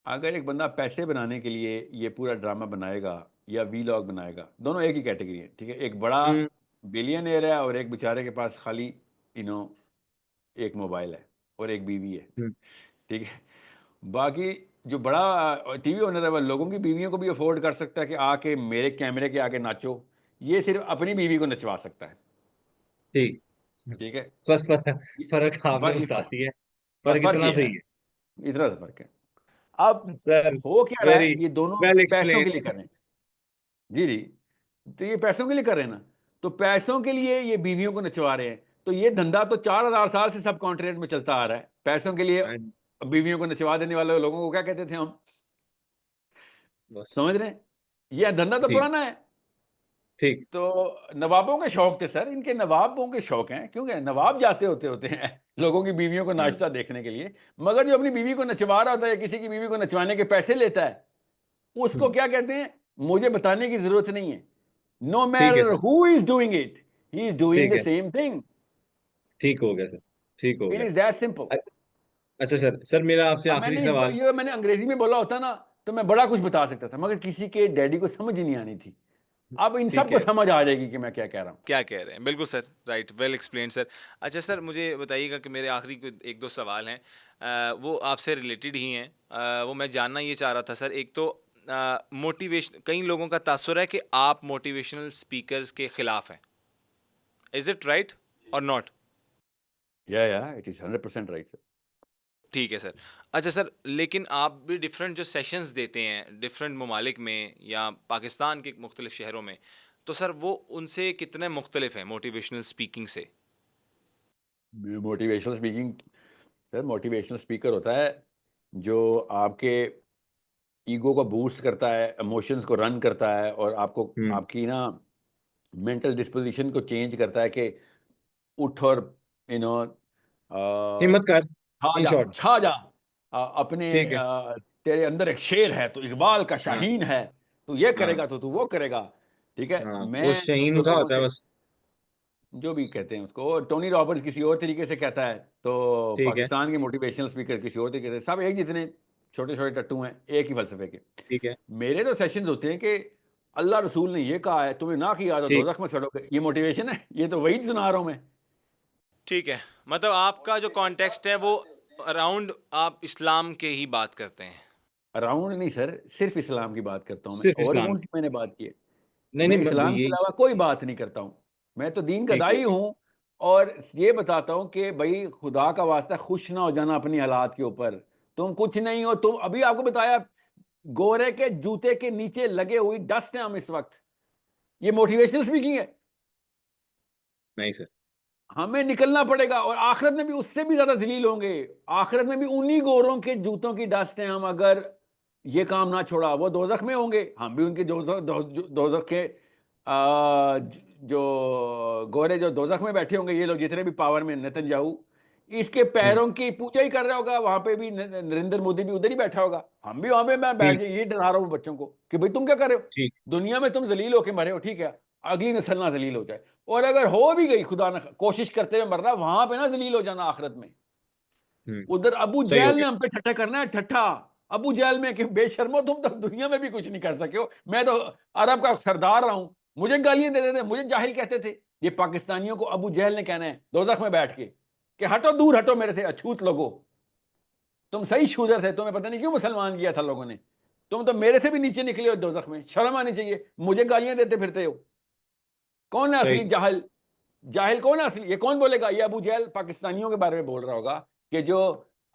अगर एक बंदा पैसे बनाने के लिए ये पूरा ड्रामा बनाएगा या वीलॉग बनाएगा, दोनों एक ही कैटेगरी है, ठीक है। एक बड़ा हम्म बिलियनियर है और एक बेचारे के पास खाली यू नो एक मोबाइल है और एक बीवी है, हम्म, ठीक है। बाकी जो बड़ा टीवी ओनर है, वह लोगों की बीवियों को भी अफोर्ड कर सकता है कि आके मेरे कैमरे के आगे नाचो। ये सिर्फ अपनी बीवी को नचवा सकता है, ठीक। ठीक है। बस फर्क ये फर्क आपने फर्क बता इतना दिया है। फर्क फर्क इतना ये है, सही है। इतना सा फर्क है। अब सर हो क्या रहा वेरी है, ये दोनों वेल पैसों एक्सप्लेन। के लिए कर रहे हैं। जी जी, तो ये पैसों के लिए कर रहे हैं ना, तो पैसों के लिए ये बीवियों को नचवा रहे हैं। तो ये धंधा तो 4,000 साल से सब कॉन्टिनेंट में चलता आ रहा है, पैसों के लिए बीवियों को नचवा देने वाले लोगों को क्या कहते थे हम, बस समझ रहे हैं? ये धंधा तो ठीक पुराना है। ठीक। तो नवाबों के शौक थे सर, इनके नवाबों के शौक हैं, क्योंकि नवाब जाते होते होते हैं लोगों की बीवियों को हाँ नाचता देखने के लिए। मगर जो अपनी बीवी को नचवा रहा होता है, किसी की बीवी को नचवाने के पैसे लेता है, उसको क्या कहते हैं, मुझे बताने की जरूरत नहीं है। नो ठीक है matter sir. Who is doing it, he is doing ठीक द है। Same thing. ठीक हो गया सर। ठीक हो इट गया। Is that simple. अ- अच्छा सर, सर मेरा आपसे अब आखिरी मैंने सवाल। ये मैंने अंग्रेजी में बोला होता ना, तो मैं बड़ा कुछ बता सकता था, मगर किसी के डैडी को समझ ही नहीं आनी थी। अब इन ठीक सबको है। समझ आ जाएगी कि मैं क्या कह रहा हूँ। क्या कह रहे हैं, बिल्कुल sir, right, well explain sir. अच्छा सर, मुझे बताइएगा कि मेरे आखिरी एक दो सवाल हैं, वो आपसे रिलेटेड ही हैं। वो मैं जानना ये चाह रहा था सर, एक तो मोटिवेशन, कई लोगों का तासुर है कि आप मोटिवेशनल स्पीकर्स के खिलाफ हैं। इज इट राइट और नॉट? या इट इज 100% राइट सर। ठीक है सर। अच्छा सर, लेकिन आप भी डिफरेंट जो सेशंस देते हैं डिफरेंट ममालिक में या पाकिस्तान के मुख्तलिफ शहरों में, तो सर वो उनसे कितने मुख्तलिफ हैं मोटिवेशनल स्पीकिंग से? Motivational speaking, sir motivational speaker होता है जो आपके ईगो को बूस्ट करता है, इमोशंस को रन करता है, और आपको हम्म। आपकी ना मेंटल डिस्पोजिशन को चेंज करता है कि उठ और यू नो हिम्मत कर। छा इन जा, शॉर्ट। छा जा, अपने ठीक है। तेरे अंदर एक शेर है, तो इकबाल का हाँ शाहीन है, तू ये हाँ करेगा तो तू वो करेगा, ठीक है। हाँ, वो मैं शहीन तो उठा लोगों होता है से, बस। जो भी कहते हैं उसको, टोनी रॉबर्ट्स किसी और तरीके से कहता है, तो ठीक है। पाकिस्तान के मोटिवेशनल स्पीकर किसी और तरीके से, सब एक जितने छोटे छोटे टट्टू हैं, एक ही फलसफे के। ठीक है। मेरे तो सेशंस होते हैं कि अल्लाह रसूल ने ये कहा है, तुम्हें ना किया तो ठीक। दोजख में सड़ोगे, ये मोटिवेशन है? ये तो वही सुना रहा हूँ मैं। ठीक है, मतलब आपका जो कॉन्टेक्स्ट है वो अराउंड आप इस्लाम के ही बात करते हैं। अराउंड नहीं सर, सिर्फ इस्लाम की बात करता हूँ मैं, सिर्फ और इस्लाम कौन की। सी मैंने बात की है? नहीं मैं नहीं, इस्लाम के यही। अलावा कोई बात नहीं करता हूँ। मैं तो दीन का ठीक हो दाई गया। हूँ, और ये बताता हूँ कि भाई खुदा का वास्ता खुश ना हो जाना अपनी हालात के ऊपर। तुम कुछ नहीं हो, तुम अभी आपको बताया गोरे के जूते के नीचे लगे हुई डस्ट है हम इस वक्त। ये मोटिवेशनल स्पीकिंग है। नहीं सर। हमें निकलना पड़ेगा और आखिरत में भी उससे भी ज्यादा जलील होंगे। आखिरत में भी उन्हीं गोरों के जूतों की डस्ट है हम, अगर ये काम ना छोड़ा। वो दोजख में होंगे, हम भी उनके दोजख के जो गोरे जो दोजख में बैठे होंगे, ये लोग जितने भी पावर में, नेतन्याहू इसके हम्म। पैरों की पूजा ही कर रहा होगा वहां पे भी। नरेंद्र मोदी भी उधर ही बैठा होगा, हम भी वहां पे मैं बैठ ठीक। जाए, ये डरा रहा हूँ बच्चों को कि भाई तुम क्या कर रहे हो। ठीक। दुनिया में तुम जलील होके मरे हो, ठीक है, अगली नस्ल ना जलील हो जाए। और अगर हो भी गई, खुदा ना कोशिश करते हुए मरना, वहां पे ना जलील हो जाना आखिरत में। हम्म। उधर अबू सही हो जैल ने गया। हम पे ठट्ठा करना है, ठट्ठा। अबू जैल में कि बेशर्मो, तुम तो दुनिया में भी कुछ नहीं कर सके हो, मैं तो अरब का सरदार रहा हूं, मुझे गालियां देते थे, मुझे जाहिल कहते थे। ये पाकिस्तानियों को अबू जहल ने कहना है दोजख में बैठ के कि हटो, दूर हटो मेरे से अछूत लोगो। तुम सही शूदर थे, तुम्हें पता नहीं क्यों मुसलमान किया था लोगों ने। तुम तो मेरे से भी नीचे निकले हो दोजख में, शर्म आनी चाहिए, मुझे गालियां देते फिरते हो। कौन है सही। असली जाहिल? जाहिल कौन है असली? ये कौन बोलेगा? ये अबू जहल पाकिस्तानियों के बारे में बोल रहा होगा कि जो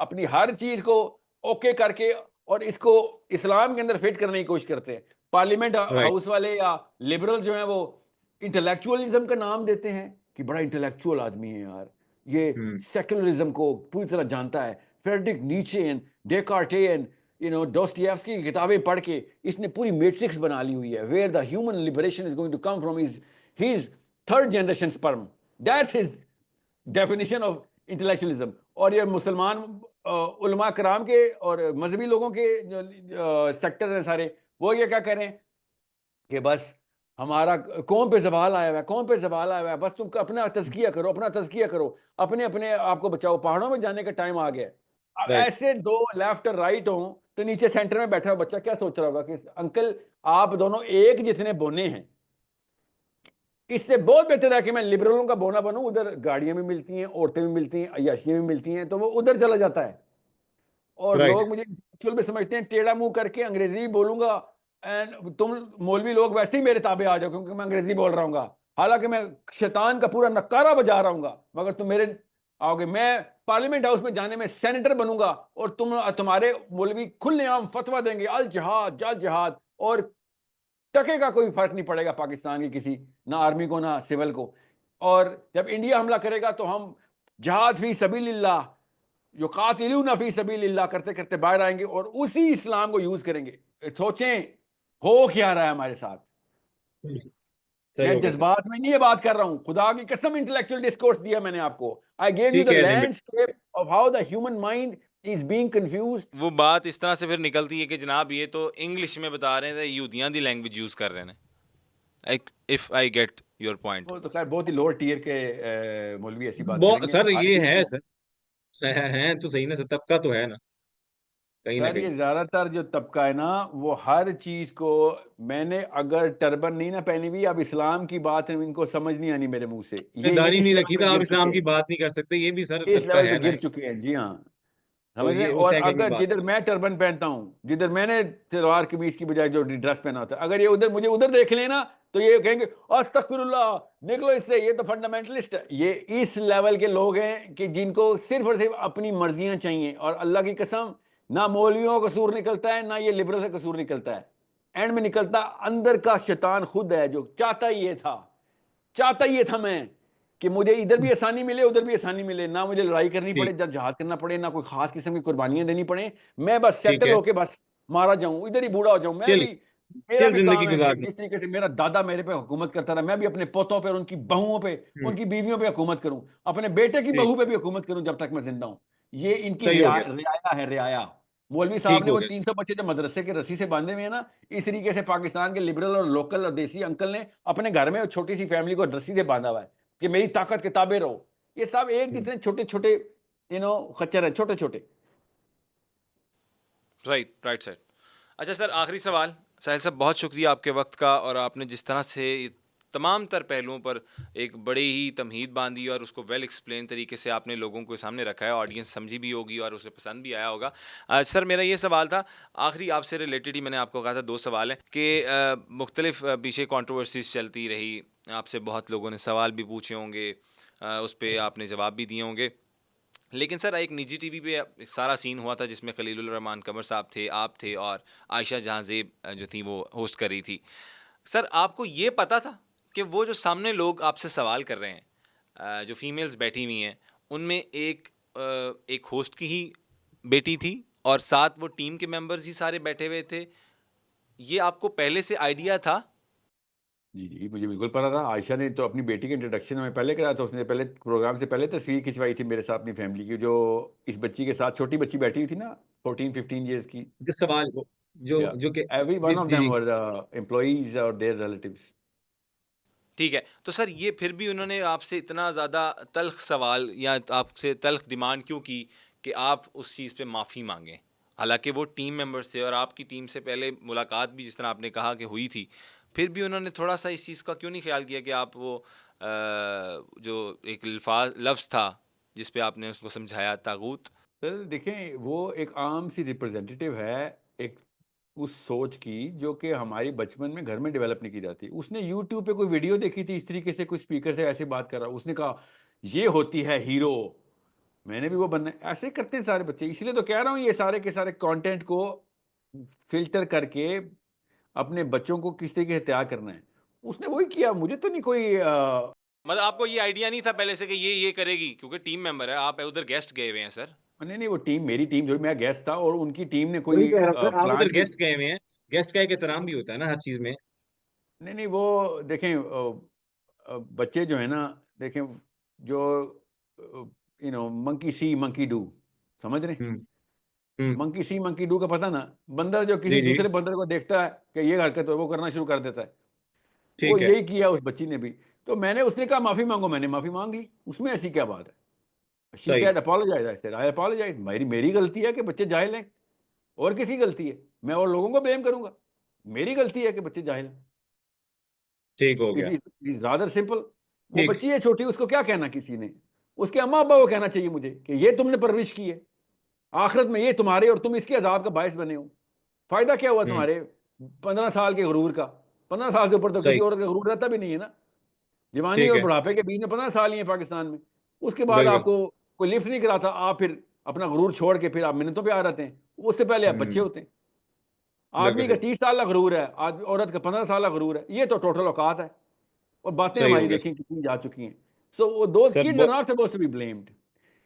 अपनी हर चीज को ओके करके और इसको इस्लाम के अंदर फिट करने की कोशिश करते हैं। Parliament right. हाउस वाले या लिबरल जो है वो इंटेलेक्चुअलिज्म का नाम देते हैं कि बड़ा इंटेलेक्चुअल आदमी है यार, ये हम्म। सेक्युलरिज्म को पूरी तरह जानता है। फ्रेडरिक नीचेन, डेकार्टेन, डोस्टोयेव्स्की की किताबें पढ़ के इसने पूरी मैट्रिक्स बना ली हुई है, where the human liberation is going to come from his third generation sperm. That's his definition of intellectualism. और ये मुसलमान उलमा कराम के और मजहबी लोगों के जो सेक्टर हैं सारे, वो ये क्या करें कि बस हमारा कौम पे जवाल आया हुआ है, कौम पे जवाल आया हुआ है, बस तुम अपना तज़किया करो, अपना तज़किया करो, अपने अपने आप को बचाओ, पहाड़ों में जाने का टाइम आ गया है। अब राइट। ऐसे दो लेफ्ट और राइट हो तो नीचे सेंटर में बैठा हुआ बच्चा क्या सोच रहा होगा कि अंकल आप दोनों एक जितने बोने हैं, इससे बहुत बेहतर है कि मैं लिबरलों का बोना बनूं, उधर गाड़ियां भी मिलती हैं, औरतें भी मिलती हैं, अय्याशियां भी मिलती हैं, तो वो उधर चला जाता है। और राइट। लोग मुझे एक्चुअल में समझते हैं टेढ़ा मुंह करके अंग्रेजी बोलूंगा, एंड तुम मौलवी लोग वैसे ही मेरे ताबे आ जाओ क्योंकि मैं अंग्रेजी बोल रहा हूँ, हालांकि मैं शैतान का पूरा नक्कारा बजा रहा हूँ, मगर तुम मेरे आओगे। मैं पार्लियामेंट हाउस में जाने में सेनेटर बनूंगा और तुम्हारे मौलवी खुलेआम फतवा देंगे अल जिहाद जल जिहाद, और टके का कोई फर्क नहीं पड़ेगा पाकिस्तान की किसी, ना आर्मी को ना सिविल को। और जब इंडिया हमला करेगा तो हम जहाद फी सबीलिल्लाह, जो कातिलूना फी सबीलिल्लाह करते करते बाहर आएंगे और उसी इस्लाम को यूज करेंगे। सोचें हो क्या रहा है हमारे साथ। सही मैं हो गया सर। जज्बात में नहीं ये बात कर रहा हूं, खुदा की कसम इंटेलेक्चुअल डिस्कोर्स दिया मैंने आपको। आई गेव यू ठीक द है limit. Landscape of how the human mind is being confused. वो बात इस तरह से फिर निकलती है कि जनाब ये तो इंग्लिश में बता रहे हैं, यूदियां दी लैंग्वेज यूज़ कर रहे हैं। If I get your point. वो तो खैर बहुत ही लोअर टियर के मौलवी ऐसी बात करेंगे, सर हर ये किसी है को। सर। है तो सही ना सर, तबका तो है ना, कहीं ना सर कहीं। ये ज्यादातर जो तबका है ना, वो हर चीज को, मैंने अगर टर्बन नहीं ना पहनी हुई, अब इस्लाम की बात है इनको समझ नहीं आनी मेरे मुंह से, ये दाढ़ी इस नहीं लेवल रखी पे तो आप गिर चुके इस्लाम की हैं, बात नहीं कर सकते, ये भी सर इस तबका लेवल पे है ना गिर एक। चुके हैं, जी हाँ। तो समझ रहे ये हैं? उस और एंगल में अगर बात जिधर है। मैं टर्बन पहनता हूँ, जिधर मैंने सलवार कमीज की बजाय जो ड्रेस पहना होता है, अगर ये उधर मुझे उधर देख लेना तो ये कहेंगे अस्तगफिरुल्लाह, निकलो इससे, ये तो फंडामेंटलिस्ट है। ये इस लेवल के लोग हैं कि जिनको सिर्फ और सिर्फ अपनी मर्जियां चाहिए। और अल्लाह की कसम, ना मौलवियों का कसूर निकलता है, ना ये लिबरल का कसूर निकलता है। एंड में निकलता अंदर का शैतान खुद है, जो चाहता ही ये था मैं कि मुझे इधर भी आसानी मिले, उधर भी आसानी मिले, ना मुझे लड़ाई करनी पड़े, ठीक। जब जहाद करना पड़े, ना कोई खास किस्म की कुर्बानियां देनी पड़े, मैं बस ठीक सेटल है। होके बस मारा जाऊं, इधर ही बूढ़ा हो जाऊं मैं चिल। भी। मेरा चिल भी जिंदगी काम है कि गुजारनी। जिस तरीके से मेरा दादा मेरे पे हुकूमत करता रहा, मैं भी अपने पोतों पे और उनकी बहुओं पे, हम्म। उनकी बीवियों पे हुकूमत करूं, अपने बेटे की ठीक। बहू पे भी हुकूमत करूं जब तक मैं जिंदा हूं। ये इनकी सही हो गया सर। रियाया है, रियाया। मौलवी साहब ठीक ने हो वो गया सर। 300 बच्चे जो मदरसे के रस्सी से बांधे हुए हैं ना, इस तरीके से पाकिस्तान के लिबरल और लोकल और देसी अंकल ने अपने घर में छोटी सी फैमिली को रस्सी से बांधा हुआ है कि मेरी ताकत के ताबे रहो। ये सब एक हम्म। जितने छोटे छोटे खच्चर है, छोटे छोटे। Right right sir. अच्छा सर, आखिरी सवाल। साहिल साहब, बहुत शुक्रिया आपके वक्त का, और आपने जिस तरह से तमाम तर पहलुओं पर एक बड़ी ही तमहीद बांधी और उसको वेल एक्सप्लेन तरीके से आपने लोगों को सामने रखा है, ऑडियंस समझी भी होगी और उसे पसंद भी आया होगा। सर मेरा ये सवाल था आखिरी, आपसे रिलेटेड ही, मैंने आपको कहा था दो सवाल हैं कि मुख्तलिफ पीछे कंट्रोवर्सीज चलती रही, आपसे बहुत लोगों ने सवाल भी पूछे होंगे, उस पर आपने जवाब भी दिए होंगे। लेकिन सर एक निजी टीवी पे एक सारा सीन हुआ था जिसमें खलीलुर रहमान कमर साहब थे, आप थे और आयशा जहां ज़ेब जो थी वो होस्ट कर रही थी। सर आपको ये पता था कि वो जो सामने लोग आपसे सवाल कर रहे हैं, जो फीमेल्स बैठी हुई हैं, उनमें एक होस्ट की ही बेटी थी और साथ वो टीम के मेंबर्स ही सारे बैठे हुए थे, ये आपको पहले से आइडिया था? जी, जी, मुझे बिल्कुल पता था। आयशा ने तो अपनी बेटी के इंट्रोडक्शन में पहले कराया था, उसने पहले प्रोग्राम से पहले तस्वीर खिंचवाई थी मेरे साथ अपनी फैमिली की, जो इस बच्ची के साथ छोटी बच्ची बैठी हुई थी ना, 14-15 ईयर्स की। जिस सवाल वो जो या जो कि एवरी जी वन ऑफ जी देम जी वर एम्प्लॉइज और देयर रिलेटिव्स। ठीक है, तो सर ये फिर भी उन्होंने आपसे इतना ज़्यादा तल्ख सवाल या आपसे तल्ख डिमांड क्यों की कि आप उस चीज़ पे माफ़ी मांगें? हालांकि वो टीम मेंबर्स थे और आपकी टीम से पहले मुलाकात भी जिस तरह आपने कहा कि हुई थी, फिर भी उन्होंने थोड़ा सा इस चीज़ का क्यों नहीं ख्याल किया कि आप वो जो एक लफ्ज़ था जिस पे आपने उसको समझाया तागूत? सर देखें, वो एक आम सी रिप्रेजेंटेटिव है, एक उस सोच की जो कि हमारी बचपन में घर में डेवलप नहीं की जाती। उसने यूट्यूब पे कोई वीडियो देखी थी, इस तरीके से कोई स्पीकर से ऐसे बात कर रहा, उसने कहा ये होती है हीरो, मैंने भी वो बनना है। ऐसे करते हैं सारे बच्चे, इसलिए तो कह रहा हूँ ये सारे के सारे कंटेंट को फिल्टर करके अपने बच्चों को किस तरीके से तैयार करना है, उसने वही किया। मुझे तो नहीं कोई मतलब आपको ये आइडिया नहीं था पहले से कि ये करेगी, क्योंकि टीम मेंबर है, आप उधर गेस्ट गए हुए हैं सर। नहीं नहीं, वो टीम मेरी टीम, जो मैं गेस्ट था, और उनकी टीम ने वही कोई कह रहा था, आप प्लान उधर नहीं। गेस्ट गए हुए हैं। गेस्ट का एक एहतराम भी होता है ना हर चीज में। नहीं नहीं, वो देखें, बच्चे जो है ना, देखें, जो मंकी सी मंकी डू, समझ रहे? हम्म। हम्म। मंकी सी मंकी डू का पता ना, बंदर जो किसी जी जी। दूसरे बंदर को देखता है कि ये हरकत है, वो करना शुरू कर देता है। वो ठीक है। यही किया उस बच्ची ने भी। तो मैंने, उसने कहा माफी मांगो, मैंने माफी मांग ली, उसमें ऐसी क्या बात है? शी सही। Said apologise, I said I apologise. मेरी मेरी गलती है कि बच्चे जाहिल हैं, और किसी गलती है? मैं और लोगों को ब्लेम करूंगा? मेरी गलती है कि बच्चे जाहिल हैं। ठीक हो इट गया। Is rather simple. वो ठीक। बच्ची है छोटी, उसको क्या कहना किसी ने? उसके अम्मा अब्बा को कहना चाहिए मुझे कि ये तुमने परवरिश की है, आखिरत में ये तुम्हारे और तुम इसके अजाब का बायस बने हो। फायदा क्या हुआ हम्म। तुम्हारे 15 साल के गुरूर का? 15 साल से ऊपर तो किसी सही। औरत का गुरूर रहता भी नहीं है ना। जवानी ठीक और है। बुढ़ापे के बीच में 15 साल ही है पाकिस्तान में। उसके बाद बिल्कुल। आपको कोई लिफ्ट नहीं कराता, आप फिर अपना गुरूर छोड़ के फिर आप मिन्नतों पे आ रहते हैं। उससे पहले आप बच्चे हम्म। होते हैं। बिल्कुल आदमी का ठीक। 30 साल का गुरूर है, आदमी औरत का 15 साल का गुरूर है, ये तो टोटल औकात है। और बातें सही हो हमारी गया देखें कितनी जा चुकी हैं। So those sir. Kids are not supposed to be blamed.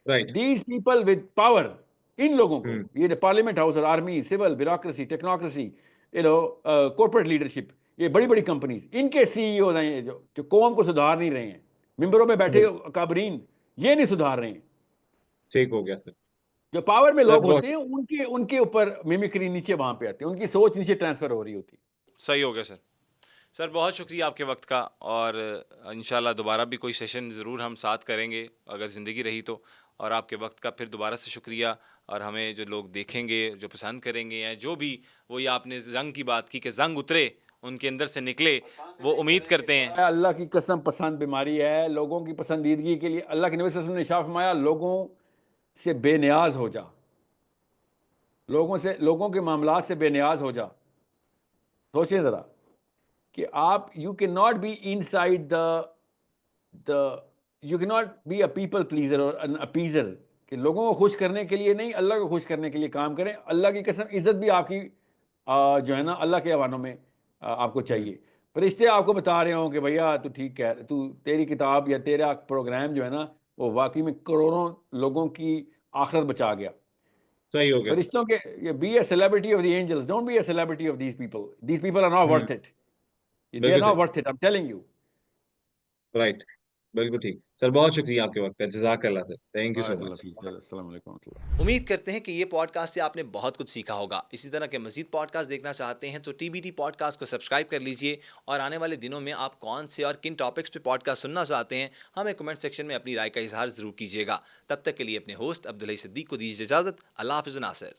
Right. These people with power, इन लोगों को, हम्म। ये पार्लियामेंट हाउस और army, civil bureaucracy, technocracy, corporate leadership, ये बड़ी बड़ी कंपनीज, इनके सीईओ हैं जो कौम को सुधार नहीं रहे हैं। मिंबरों में बैठे काबरीन ये नहीं सुधार रहे हैं। ठीक हो गया सर। जो पावर में सर लोग बहुत होते हैं, उनके उनके ऊपर मिमिक्री नीचे वहां पे आती है, उनकी सोच नीचे ट्रांसफर हो रही होती है। सही हो गया सर। सर बहुत शुक्रिया आपके वक्त का, और इंशाल्लाह दोबारा भी कोई सेशन ज़रूर हम साथ करेंगे अगर ज़िंदगी रही तो। और आपके वक्त का फिर दोबारा से शुक्रिया। और हमें जो लोग देखेंगे, जो पसंद करेंगे, या जो भी, वो ये आपने जंग की बात की कि जंग उतरे, उनके अंदर से निकले, वो उम्मीद करते हैं। अल्लाह की कसम, पसंद बीमारी है। लोगों की पसंदीदगी के लिए अल्लाह के नबी सल्लल्लाहु अलैहि वसल्लम ने इरशाद फरमाया, लोगों से बेनियाज हो जा, लोगों से, लोगों के मामलात से बेनियाज हो जा। सोचिए ज़रा कि आप, you can not be inside the you can not be a people pleaser और एन अपीजर, कि लोगों को खुश करने के लिए नहीं, अल्लाह को खुश करने के लिए काम करें। अल्लाह की कसम, इज्जत भी आपकी जो है ना, अल्लाह के हवालों में आपको हम्म। चाहिए। फरिश्ते आपको बता रहे हो कि भैया तू ठीक कह, तू, तेरी किताब या तेरा प्रोग्राम जो है ना, वो वाकई में करोड़ों लोगों की आखिरत बचा गया। सही हो गया सर। फरिश्तों के, ये be a celebrity of the angels, don't be a celebrity of these people are not hmm. Worth it, they are बिल्कुल नॉट सही। Worth it, I am telling you. Right. बिल्कुल ठीक सर, बहुत शुक्रिया आपके वक्त का। जजाक अल्लाह सर, थैंक यू सो बारक अल्लाह मच। फीक सर, अस्सलाम वालेकुम रहमतुल्लाह। उम्मीद करते हैं कि ये पॉडकास्ट से आपने बहुत कुछ सीखा होगा। इसी तरह के मज़ीद पॉडकास्ट देखना चाहते हैं तो टीबीटी पॉडकास्ट को सब्सक्राइब कर लीजिए। और आने वाले दिनों में आप कौन से और किन टॉपिक्स पे पॉडकास्ट सुनना चाहते हैं, हमें कमेंट सेक्शन में अपनी राय का इजहार ज़रूर कीजिएगा। तब तक के लिए अपने होस्ट अब्दुल हई सिद्दीक को दीजिए इजाज़त। अल्लाह हाफ़िज़ नासिर।